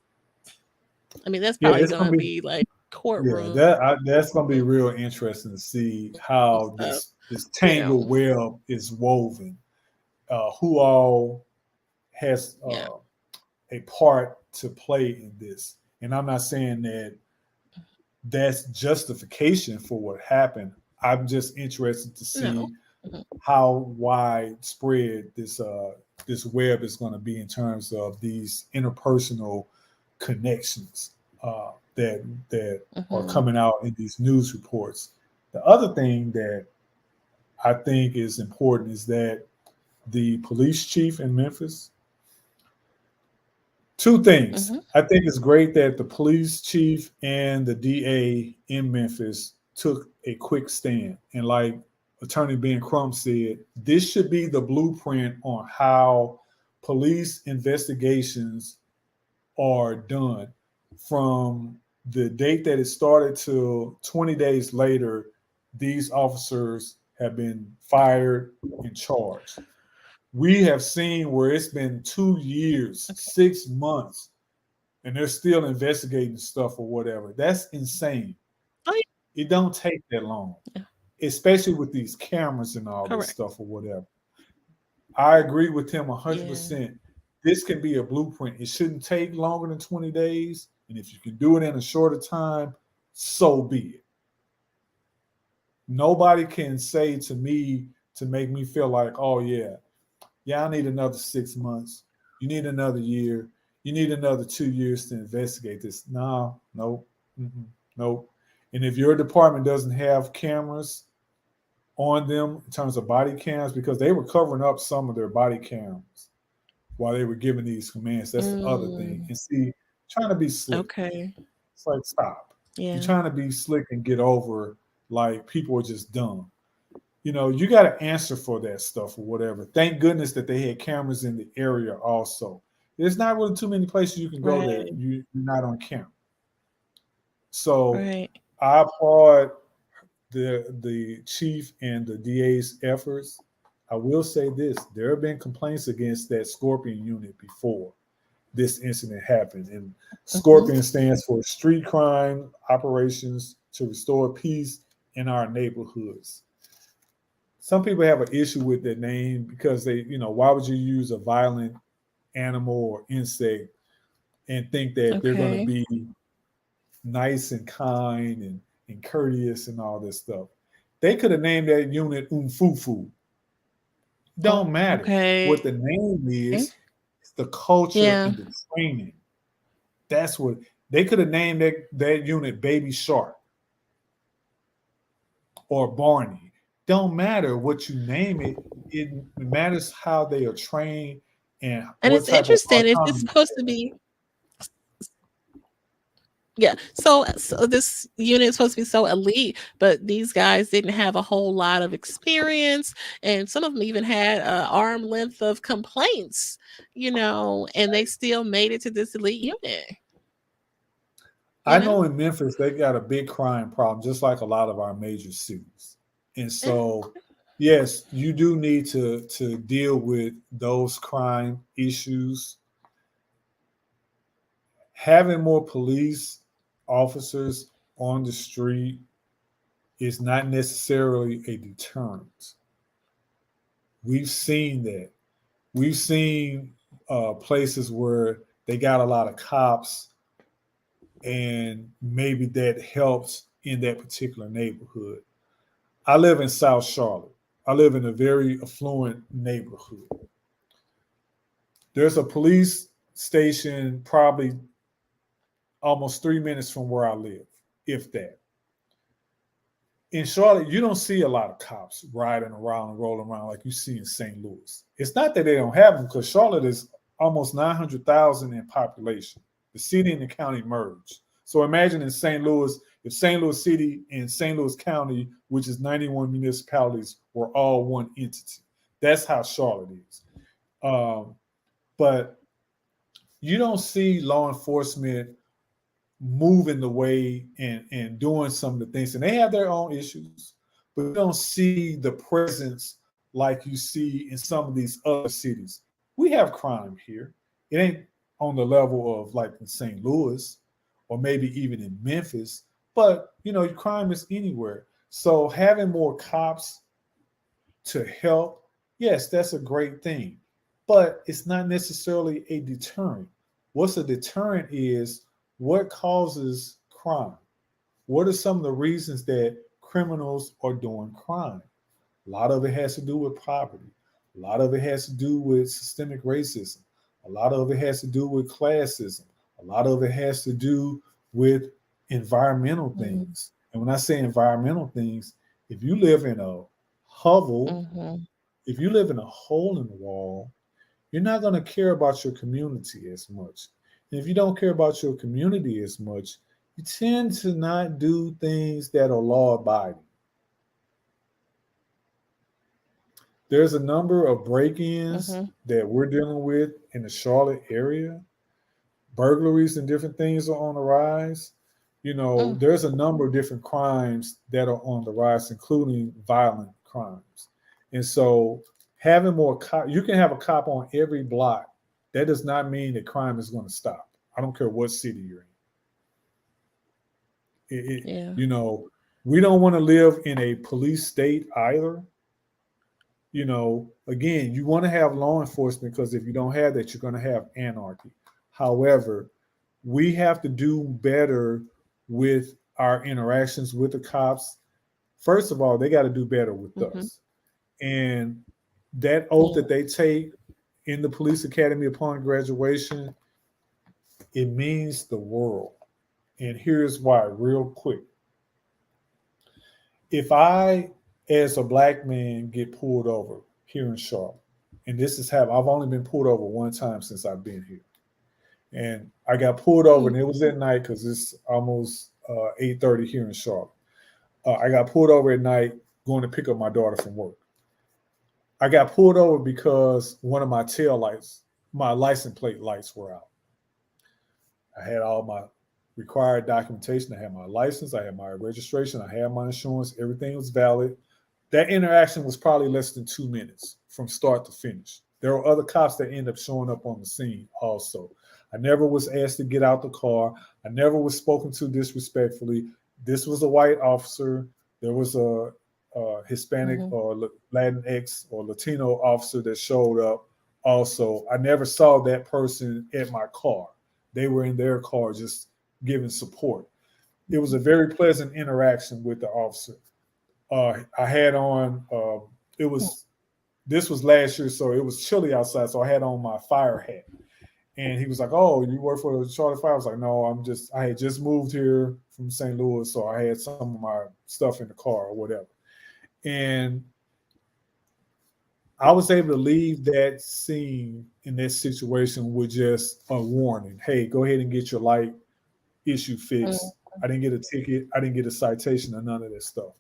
I mean, that's probably going to be like courtroom. Yeah, that's going to be real interesting to see how this tangled web is woven. Who all has a part to play in this? And I'm not saying that that's justification for what happened. I'm just interested to see how widespread this web is going to be in terms of these interpersonal connections that are coming out in these news reports. The other thing that I think is important is that the police chief in Memphis, 2 things. I think it's great that the police chief and the DA in Memphis took a quick stand. And like Attorney Ben Crump said, this should be the blueprint on how police investigations are done from the date that it started to 20 days later. These officers have been fired and charged. We have seen where it's been 2 years, 6 months, and they're still investigating stuff or whatever. That's insane. It don't take that long, especially with these cameras and all this stuff or whatever. I agree with him 100%. Yeah. This can be a blueprint. It shouldn't take longer than 20 days. And if you can do it in a shorter time, so be it. Nobody can say to me to make me feel like, oh, yeah, I need another 6 months. You need another year. You need another 2 years to investigate this. No. And if your department doesn't have cameras on them in terms of body cams, because they were covering up some of their body cams while they were giving these commands. That's the other thing. And see, trying to be slick. Okay. It's like, stop. Yeah. You're trying to be slick and get over like people are just dumb. You got to answer for that stuff or whatever. Thank goodness that they had cameras in the area also. There's not really too many places you can go that you're not on camera. So I applaud the chief and the DA's efforts. I will say this. There have been complaints against that Scorpion unit before this incident happened. And Scorpion stands for Street Crime Operations to Restore Peace in Our Neighborhoods. Some people have an issue with that name because they, why would you use a violent animal or insect and think that they're going to be nice and kind and courteous and all this stuff? They could have named that unit Umfufu. Don't matter. What the name is, it's the culture and the training. That's what they could have named that unit Baby Shark or Barney. Don't matter what you name it. It matters how they are trained and it's interesting if it's supposed to be. Yeah, so this unit is supposed to be so elite, but these guys didn't have a whole lot of experience, and some of them even had an arm length of complaints, and they still made it to this elite unit. I know in Memphis they got a big crime problem, just like a lot of our major cities. And so, yes, you do need to deal with those crime issues. Having more police officers on the street is not necessarily a deterrent. We've seen that. We've seen places where they got a lot of cops, and maybe that helps in that particular neighborhood. I live in South Charlotte. I live in a very affluent neighborhood. There's a police station probably almost 3 minutes from where I live, if that. In Charlotte, you don't see a lot of cops riding around and rolling around like you see in St. Louis. It's not that they don't have them, because Charlotte is almost 900,000 in population. The city and the county merge. So imagine in St. Louis, if St. Louis City and St. Louis County, which is 91 municipalities, were all one entity. That's how Charlotte is. But you don't see law enforcement moving the way and doing some of the things. And they have their own issues, but you don't see the presence like you see in some of these other cities. We have crime here. It ain't on the level of like in St. Louis or maybe even in Memphis, but crime is anywhere. So having more cops to help, yes, that's a great thing, but it's not necessarily a deterrent. What's a deterrent is what causes crime. What are some of the reasons that criminals are doing crime? A lot of it has to do with poverty. A lot of it has to do with systemic racism. A lot of it has to do with classism. A lot of it has to do with environmental things. And when I say environmental things, if you live in a hovel, if you live in a hole in the wall, you're not going to care about your community as much. And if you don't care about your community as much, you tend to not do things that are law-abiding. There's a number of break-ins that we're dealing with in the Charlotte area. Burglaries and different things are on the rise. There's a number of different crimes that are on the rise, including violent crimes. And so having more cops, you can have a cop on every block. That does not mean that crime is going to stop. I don't care what city you're in. We don't want to live in a police state either. Again, you want to have law enforcement, because if you don't have that, you're going to have anarchy. However, we have to do better with our interactions with the cops. First of all, they got to do better with us. And that oath that they take in the police academy upon graduation, it means the world. And here's why, real quick. If I, as a black man, get pulled over here in Charlotte, and this has happened, I've only been pulled over one time since I've been here. And I got pulled over, and it was at night, because it's almost 8:30 here in Charlotte. I got pulled over at night going to pick up my daughter from work. I got pulled over because one of my tail lights, my license plate lights, were out. I had all my required documentation. I had my license, I had my registration, I had my insurance, everything was valid. That interaction was probably less than 2 minutes from start to finish. There were other cops that ended up showing up on the scene also. I never was asked to get out the car. I never was spoken to disrespectfully. This was a white officer. There was a Hispanic or Latinx or Latino officer that showed up also. I never saw that person at my car. They were in their car just giving support. It was a very pleasant interaction with the officer. I had on, this was last year, so it was chilly outside, so I had on my fire hat. And he was like, "Oh, you work for the Charlotte Fire?" I was like, "No, I had just moved here from St. Louis, so I had some of my stuff in the car or whatever." And I was able to leave that scene in that situation with just a warning. Hey, go ahead and get your light issue fixed. I didn't get a ticket. I didn't get a citation or none of that stuff.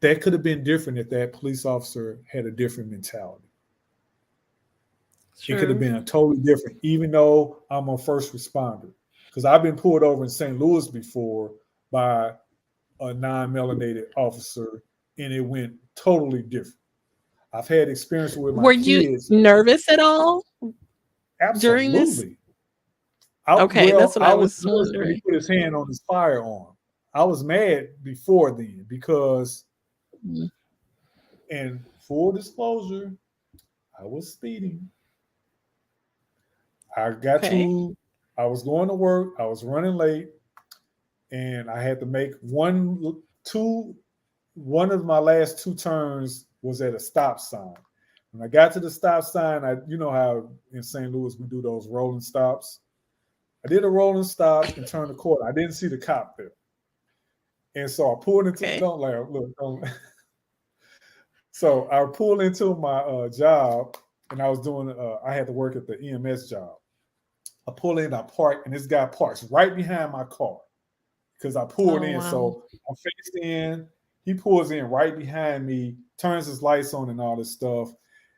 That could have been different if that police officer had a different mentality. True. It could have been a totally different, even though I'm a first responder. because I've been pulled over in St. Louis before by a non-melanated officer, and it went totally different. I've had experience with my Were you kids. nervous at all during this? Absolutely. Okay, that's what I I was was nervous when he wondering. put his hand on his firearm. I was mad before then because, Mm. and full disclosure, I was speeding. Okay. I was going to work, I was running late, and I had to make one of my last two turns was at a stop sign. When I got to the stop sign, you know how in St. Louis we do those rolling stops. I did a rolling stop and turned the corner. I didn't see the cop there. And so I pulled into, Okay. don't laugh, look, don't. So I pulled into my job, and I had to work at the EMS job. I pull in, I park, and this guy parks right behind my car because I pulled Oh, in. wow. So I'm faced in. He pulls in right behind me, turns his lights on and all this stuff.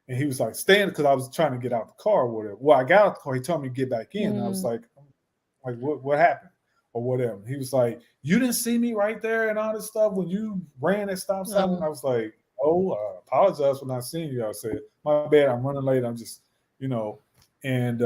And he was like, stand, because I was trying to get out the car or whatever. Well, I got out the car. He told me to get back in. And I was like what happened or whatever. He was like, you didn't see me right there and all this stuff when you ran that stop sign. And I was like, oh, I apologize for not seeing you. I said, my bad, I'm running late. I'm just, and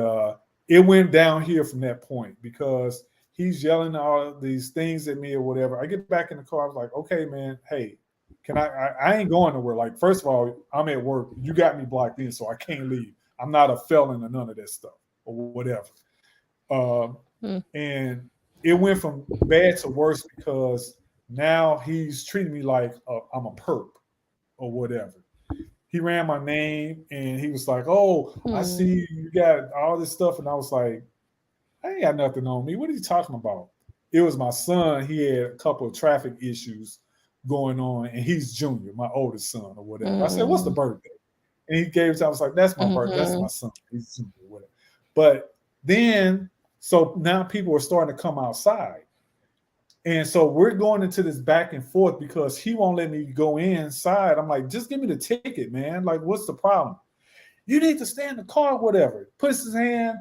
it went down here from that point because he's yelling all these things at me or whatever. I get back in the car. I was like, okay, man, hey, can I ain't going nowhere. Like, first of all, I'm at work. You got me blocked in, so I can't leave. I'm not a felon or none of that stuff or whatever. And it went from bad to worse because now he's treating me like I'm a perp or whatever. He ran my name and he was like, oh, I see you got all this stuff. And I was like, I ain't got nothing on me. What are you talking about? It was my son. He had a couple of traffic issues going on, and he's junior, my oldest son or whatever. I said, what's the birthday? And he gave it to me. I was like, that's my birthday. That's my son. He's junior or whatever. But then, so now people are starting to come outside. And so we're going into this back and forth because he won't let me go inside. I'm like, just give me the ticket, man. Like, what's the problem? You need to stay in the car, whatever. Puts his hand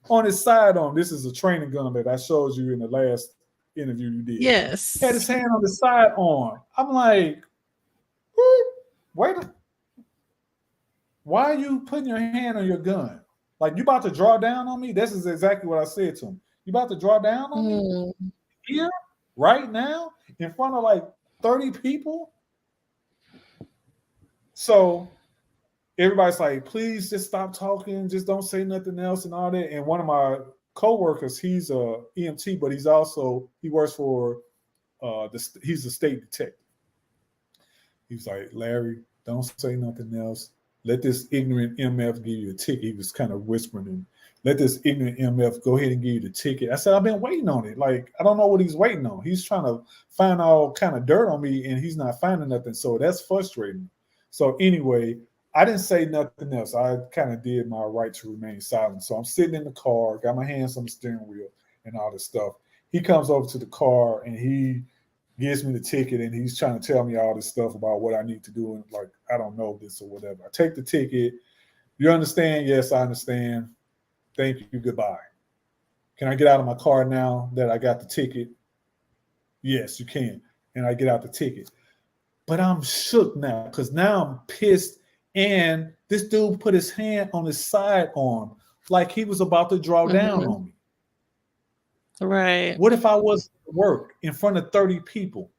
on his sidearm. This is a training gun that I showed you in the last interview you did. Yes. Had his hand on the sidearm. I'm like, wait. Why are you putting your hand on your gun? Like, you about to draw down on me? This is exactly what I said to him. You about to draw down on me? Here, right now, in front of like 30 people? So everybody's like, please just stop talking. Just don't say nothing else and all that. And one of my co-workers, he's a EMT, but he works for, he's a state detective. He's like, Larry, don't say nothing else. Let this ignorant MF give you a ticket. He was kind of whispering and let this ignorant MF go ahead and give you the ticket. I said, I've been waiting on it. Like, I don't know what he's waiting on. He's trying to find all kind of dirt on me and he's not finding nothing. So that's frustrating. So anyway, I didn't say nothing else. I kind of did my right to remain silent. So I'm sitting in the car, got my hands on the steering wheel and all this stuff. He comes over to the car and he gives me the ticket and he's trying to tell me all this stuff about what I need to do. And like, I don't know this or whatever. I take the ticket. You understand? Yes, I understand. Thank you. Goodbye. Can I get out of my car now that I got the ticket? Yes, you can. And I get out the ticket. But I'm shook now because now I'm pissed. And this dude put his hand on his sidearm like he was about to draw down on me. Right. What if I was at work in front of 30 people?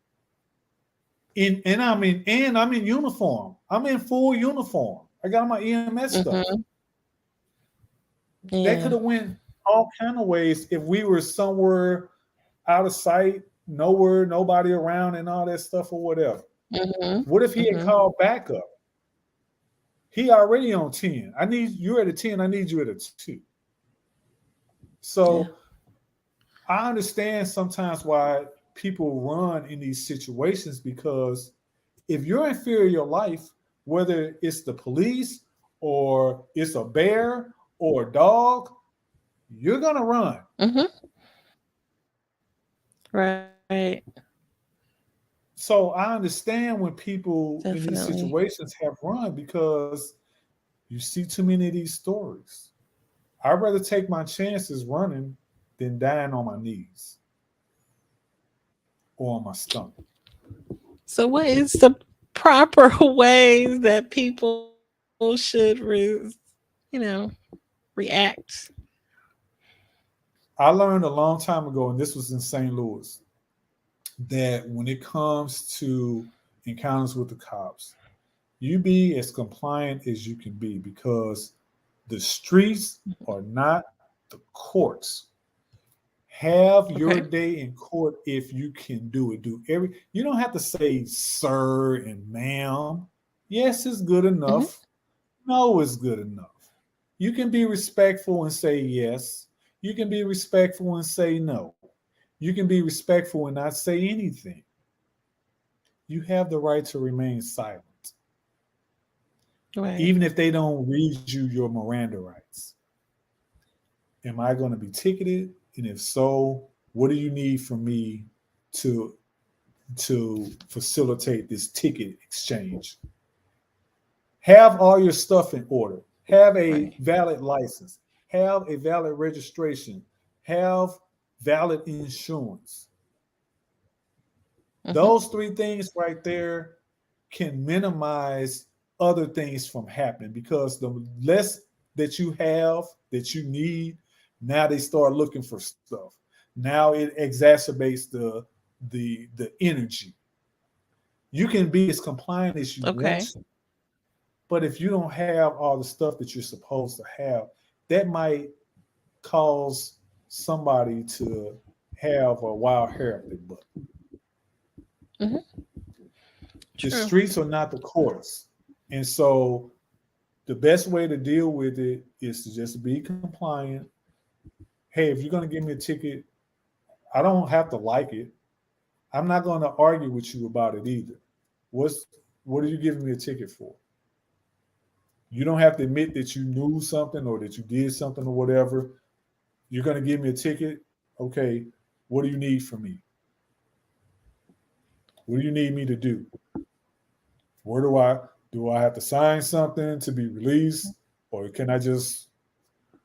And I'm in uniform. I'm in full uniform. I got my EMS stuff. Yeah. That could have went all kind of ways if we were somewhere out of sight, nowhere, nobody around, and all that stuff or whatever. What if he had called backup? He already on 10. You're at a 10. I need you at a 2. So I understand sometimes why people run in these situations because if you're in fear of your life, whether it's the police or it's a bear or a dog, you're going to run. Right. So I understand when people in these Definitely. situations have run because you see too many of these stories. I'd rather take my chances running than dying on my knees or on my stomach. So, what is the proper ways that people should, you know, react? I learned a long time ago, and this was in St. Louis, that when it comes to encounters with the cops, you be as compliant as you can be because the streets are not the courts. Have Okay. your day in court if you can do it. You don't have to say sir and ma'am. Yes, it's good Hmm. enough. No, it's good enough. You can be respectful and say yes. You can be respectful and say no. You can be respectful and not say anything. You have the right to remain silent, Right. even if they don't read you your Miranda rights. Am I going to be ticketed? And if so, what do you need from me to facilitate this ticket exchange? Have all your stuff in order. Have a Right. valid license. Have a valid registration. Have valid insurance. Hmm. Those three things right there can minimize other things from happening because the less that you have that you need, now they start looking for stuff. Now it exacerbates the energy. You can be as compliant as you want Okay. to, but if you don't have all the stuff that you're supposed to have, that might cause somebody to have a wild hair up their butt. Hmm. The True. streets are not the courts. And so the best way to deal with it is to just be compliant. Hey, if you're going to give me a ticket, I don't have to like it. I'm not going to argue with you about it either. What's what are you giving me a ticket for? You don't have to admit that you knew something or that you did something or whatever. You're going to give me a ticket. Okay, what do you need from me? What do you need me to do? Where do I have to sign something to be released, or can I just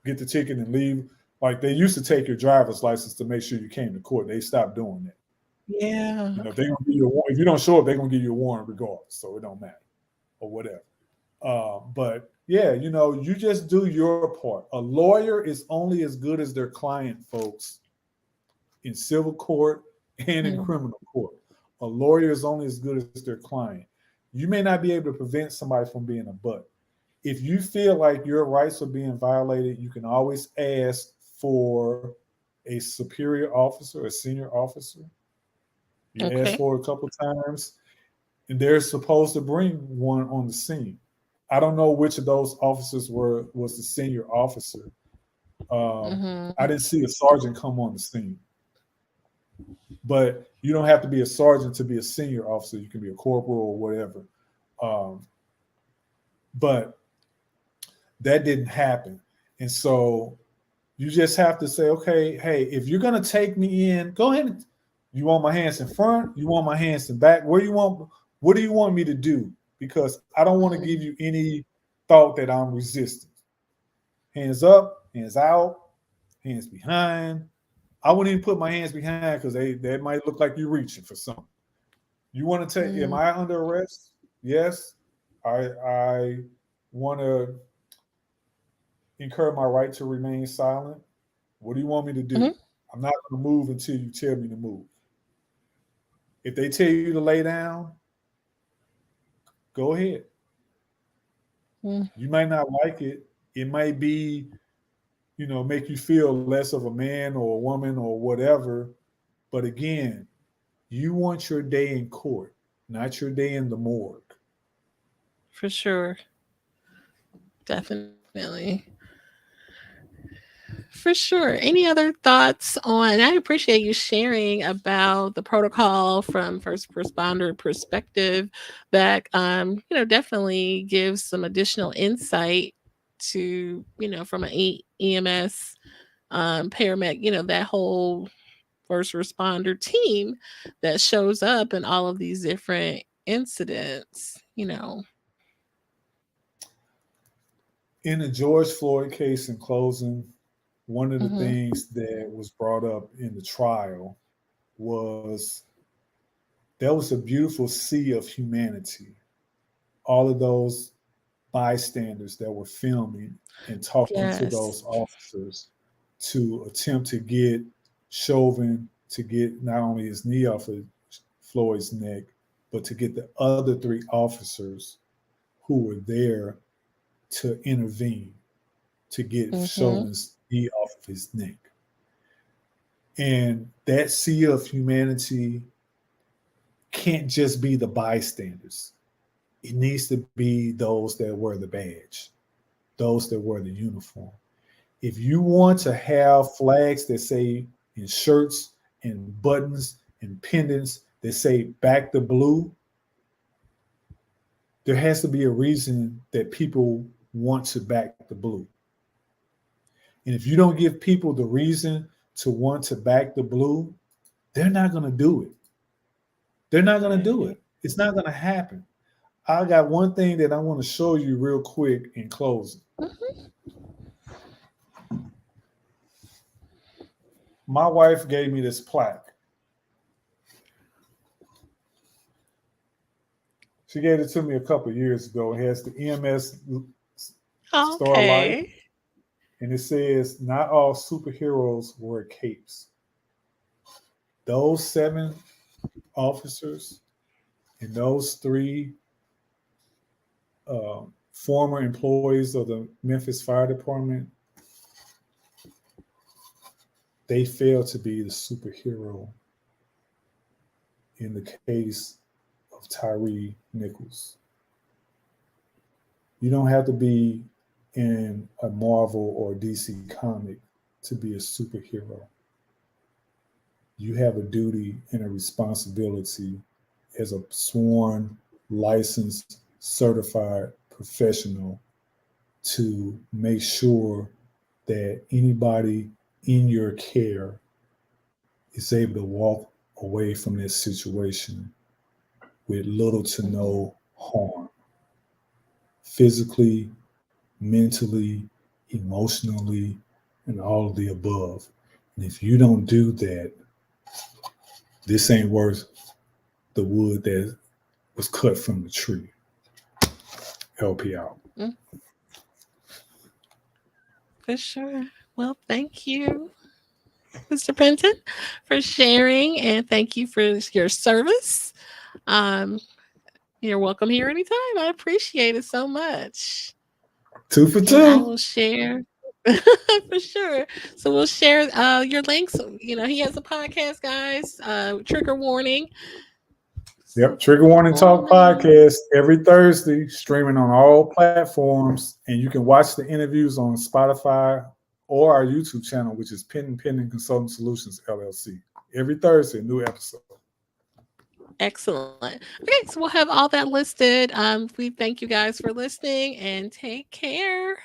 get the ticket and leave? Like they used to take your driver's license to make sure you came to court. They stopped doing that. Yeah. You know, if they gonna give you a warrant, if you don't show up, they're gonna give you a warrant regardless. So it don't matter or whatever. But yeah, you just do your part. A lawyer is only as good as their client, folks, in civil court and in Mm. criminal court. A lawyer is only as good as their client. You may not be able to prevent somebody from being a butt. If you feel like your rights are being violated, you can always ask for a superior officer, a senior officer. You ask Okay. for it a couple of times, and they're supposed to bring one on the scene. I don't know which of those officers was the senior officer. Hmm. I didn't see a sergeant come on the scene, but you don't have to be a sergeant to be a senior officer. You can be a corporal or whatever. Um, but that didn't happen, and so you just have to say, okay, hey, if you're gonna take me in, go ahead. You want my hands in front? You want my hands in back? Where you want? What do you want me to do? Because I don't want to give you any thought that I'm resisting. Hands up, hands out, hands behind. I wouldn't even put my hands behind because they might look like you're reaching for something. You want to take? Am Mm. I under arrest? Yes. I want to incur my right to remain silent. What do you want me to do? Hmm. I'm not going to move until you tell me to move. If they tell you to lay down, go ahead. Mm. You might not like it. It might be, make you feel less of a man or a woman or whatever. But again, you want your day in court, not your day in the morgue. For sure. Definitely. For sure. Any other thoughts on? I appreciate you sharing about the protocol from first responder perspective. That definitely gives some additional insight to from an EMS paramedic. That whole first responder team that shows up in all of these different incidents. In the George Floyd case, in closing, one of the Mhm. things that was brought up in the trial was there was a beautiful sea of humanity. All of those bystanders that were filming and talking to Yes. those officers to attempt to get Chauvin to get not only his knee off of Floyd's neck, but to get the other three officers who were there to intervene to get Mhm. Chauvin's knee off of his neck. And that sea of humanity can't just be the bystanders. It needs to be those that wear the badge, those that wear the uniform. If you want to have flags that say in shirts and buttons and pendants that say back the blue, there has to be a reason that people want to back the blue. And if you don't give people the reason to want to back the blue, they're not going to do it. They're not going to do it. It's not going to happen. I got one thing that I want to show you real quick in closing. Mhm. My wife gave me this plaque. She gave it to me a couple of years ago. It has the EMS starlight, Okay. and it says, "Not all superheroes wear capes." Those 7 officers and those 3 former employees of the Memphis Fire Department, they failed to be the superhero in the case of Tyree Nichols. You don't have to be in a Marvel or DC comic to be a superhero. You have a duty and a responsibility as a sworn, licensed, certified professional to make sure that anybody in your care is able to walk away from this situation with little to no harm, physically, mentally, emotionally, and all of the above. And if you don't do that, this ain't worth the wood that was cut from the tree. Help you out. For sure. Well, thank you, Mr. Penton, for sharing, and thank you for your service. Um, you're welcome here anytime. I appreciate it so much. 2 for And I 2. will share for sure. So we'll share your links. He has a podcast, guys. Trigger warning. So Yep. Trigger Warning Talk follow him. podcast every Thursday, streaming on all platforms. And you can watch the interviews on Spotify or our YouTube channel, which is Penton Pending Consulting Solutions, LLC. Every Thursday, new episode. Excellent. Okay, so we'll have all that listed. We thank you guys for listening and take care.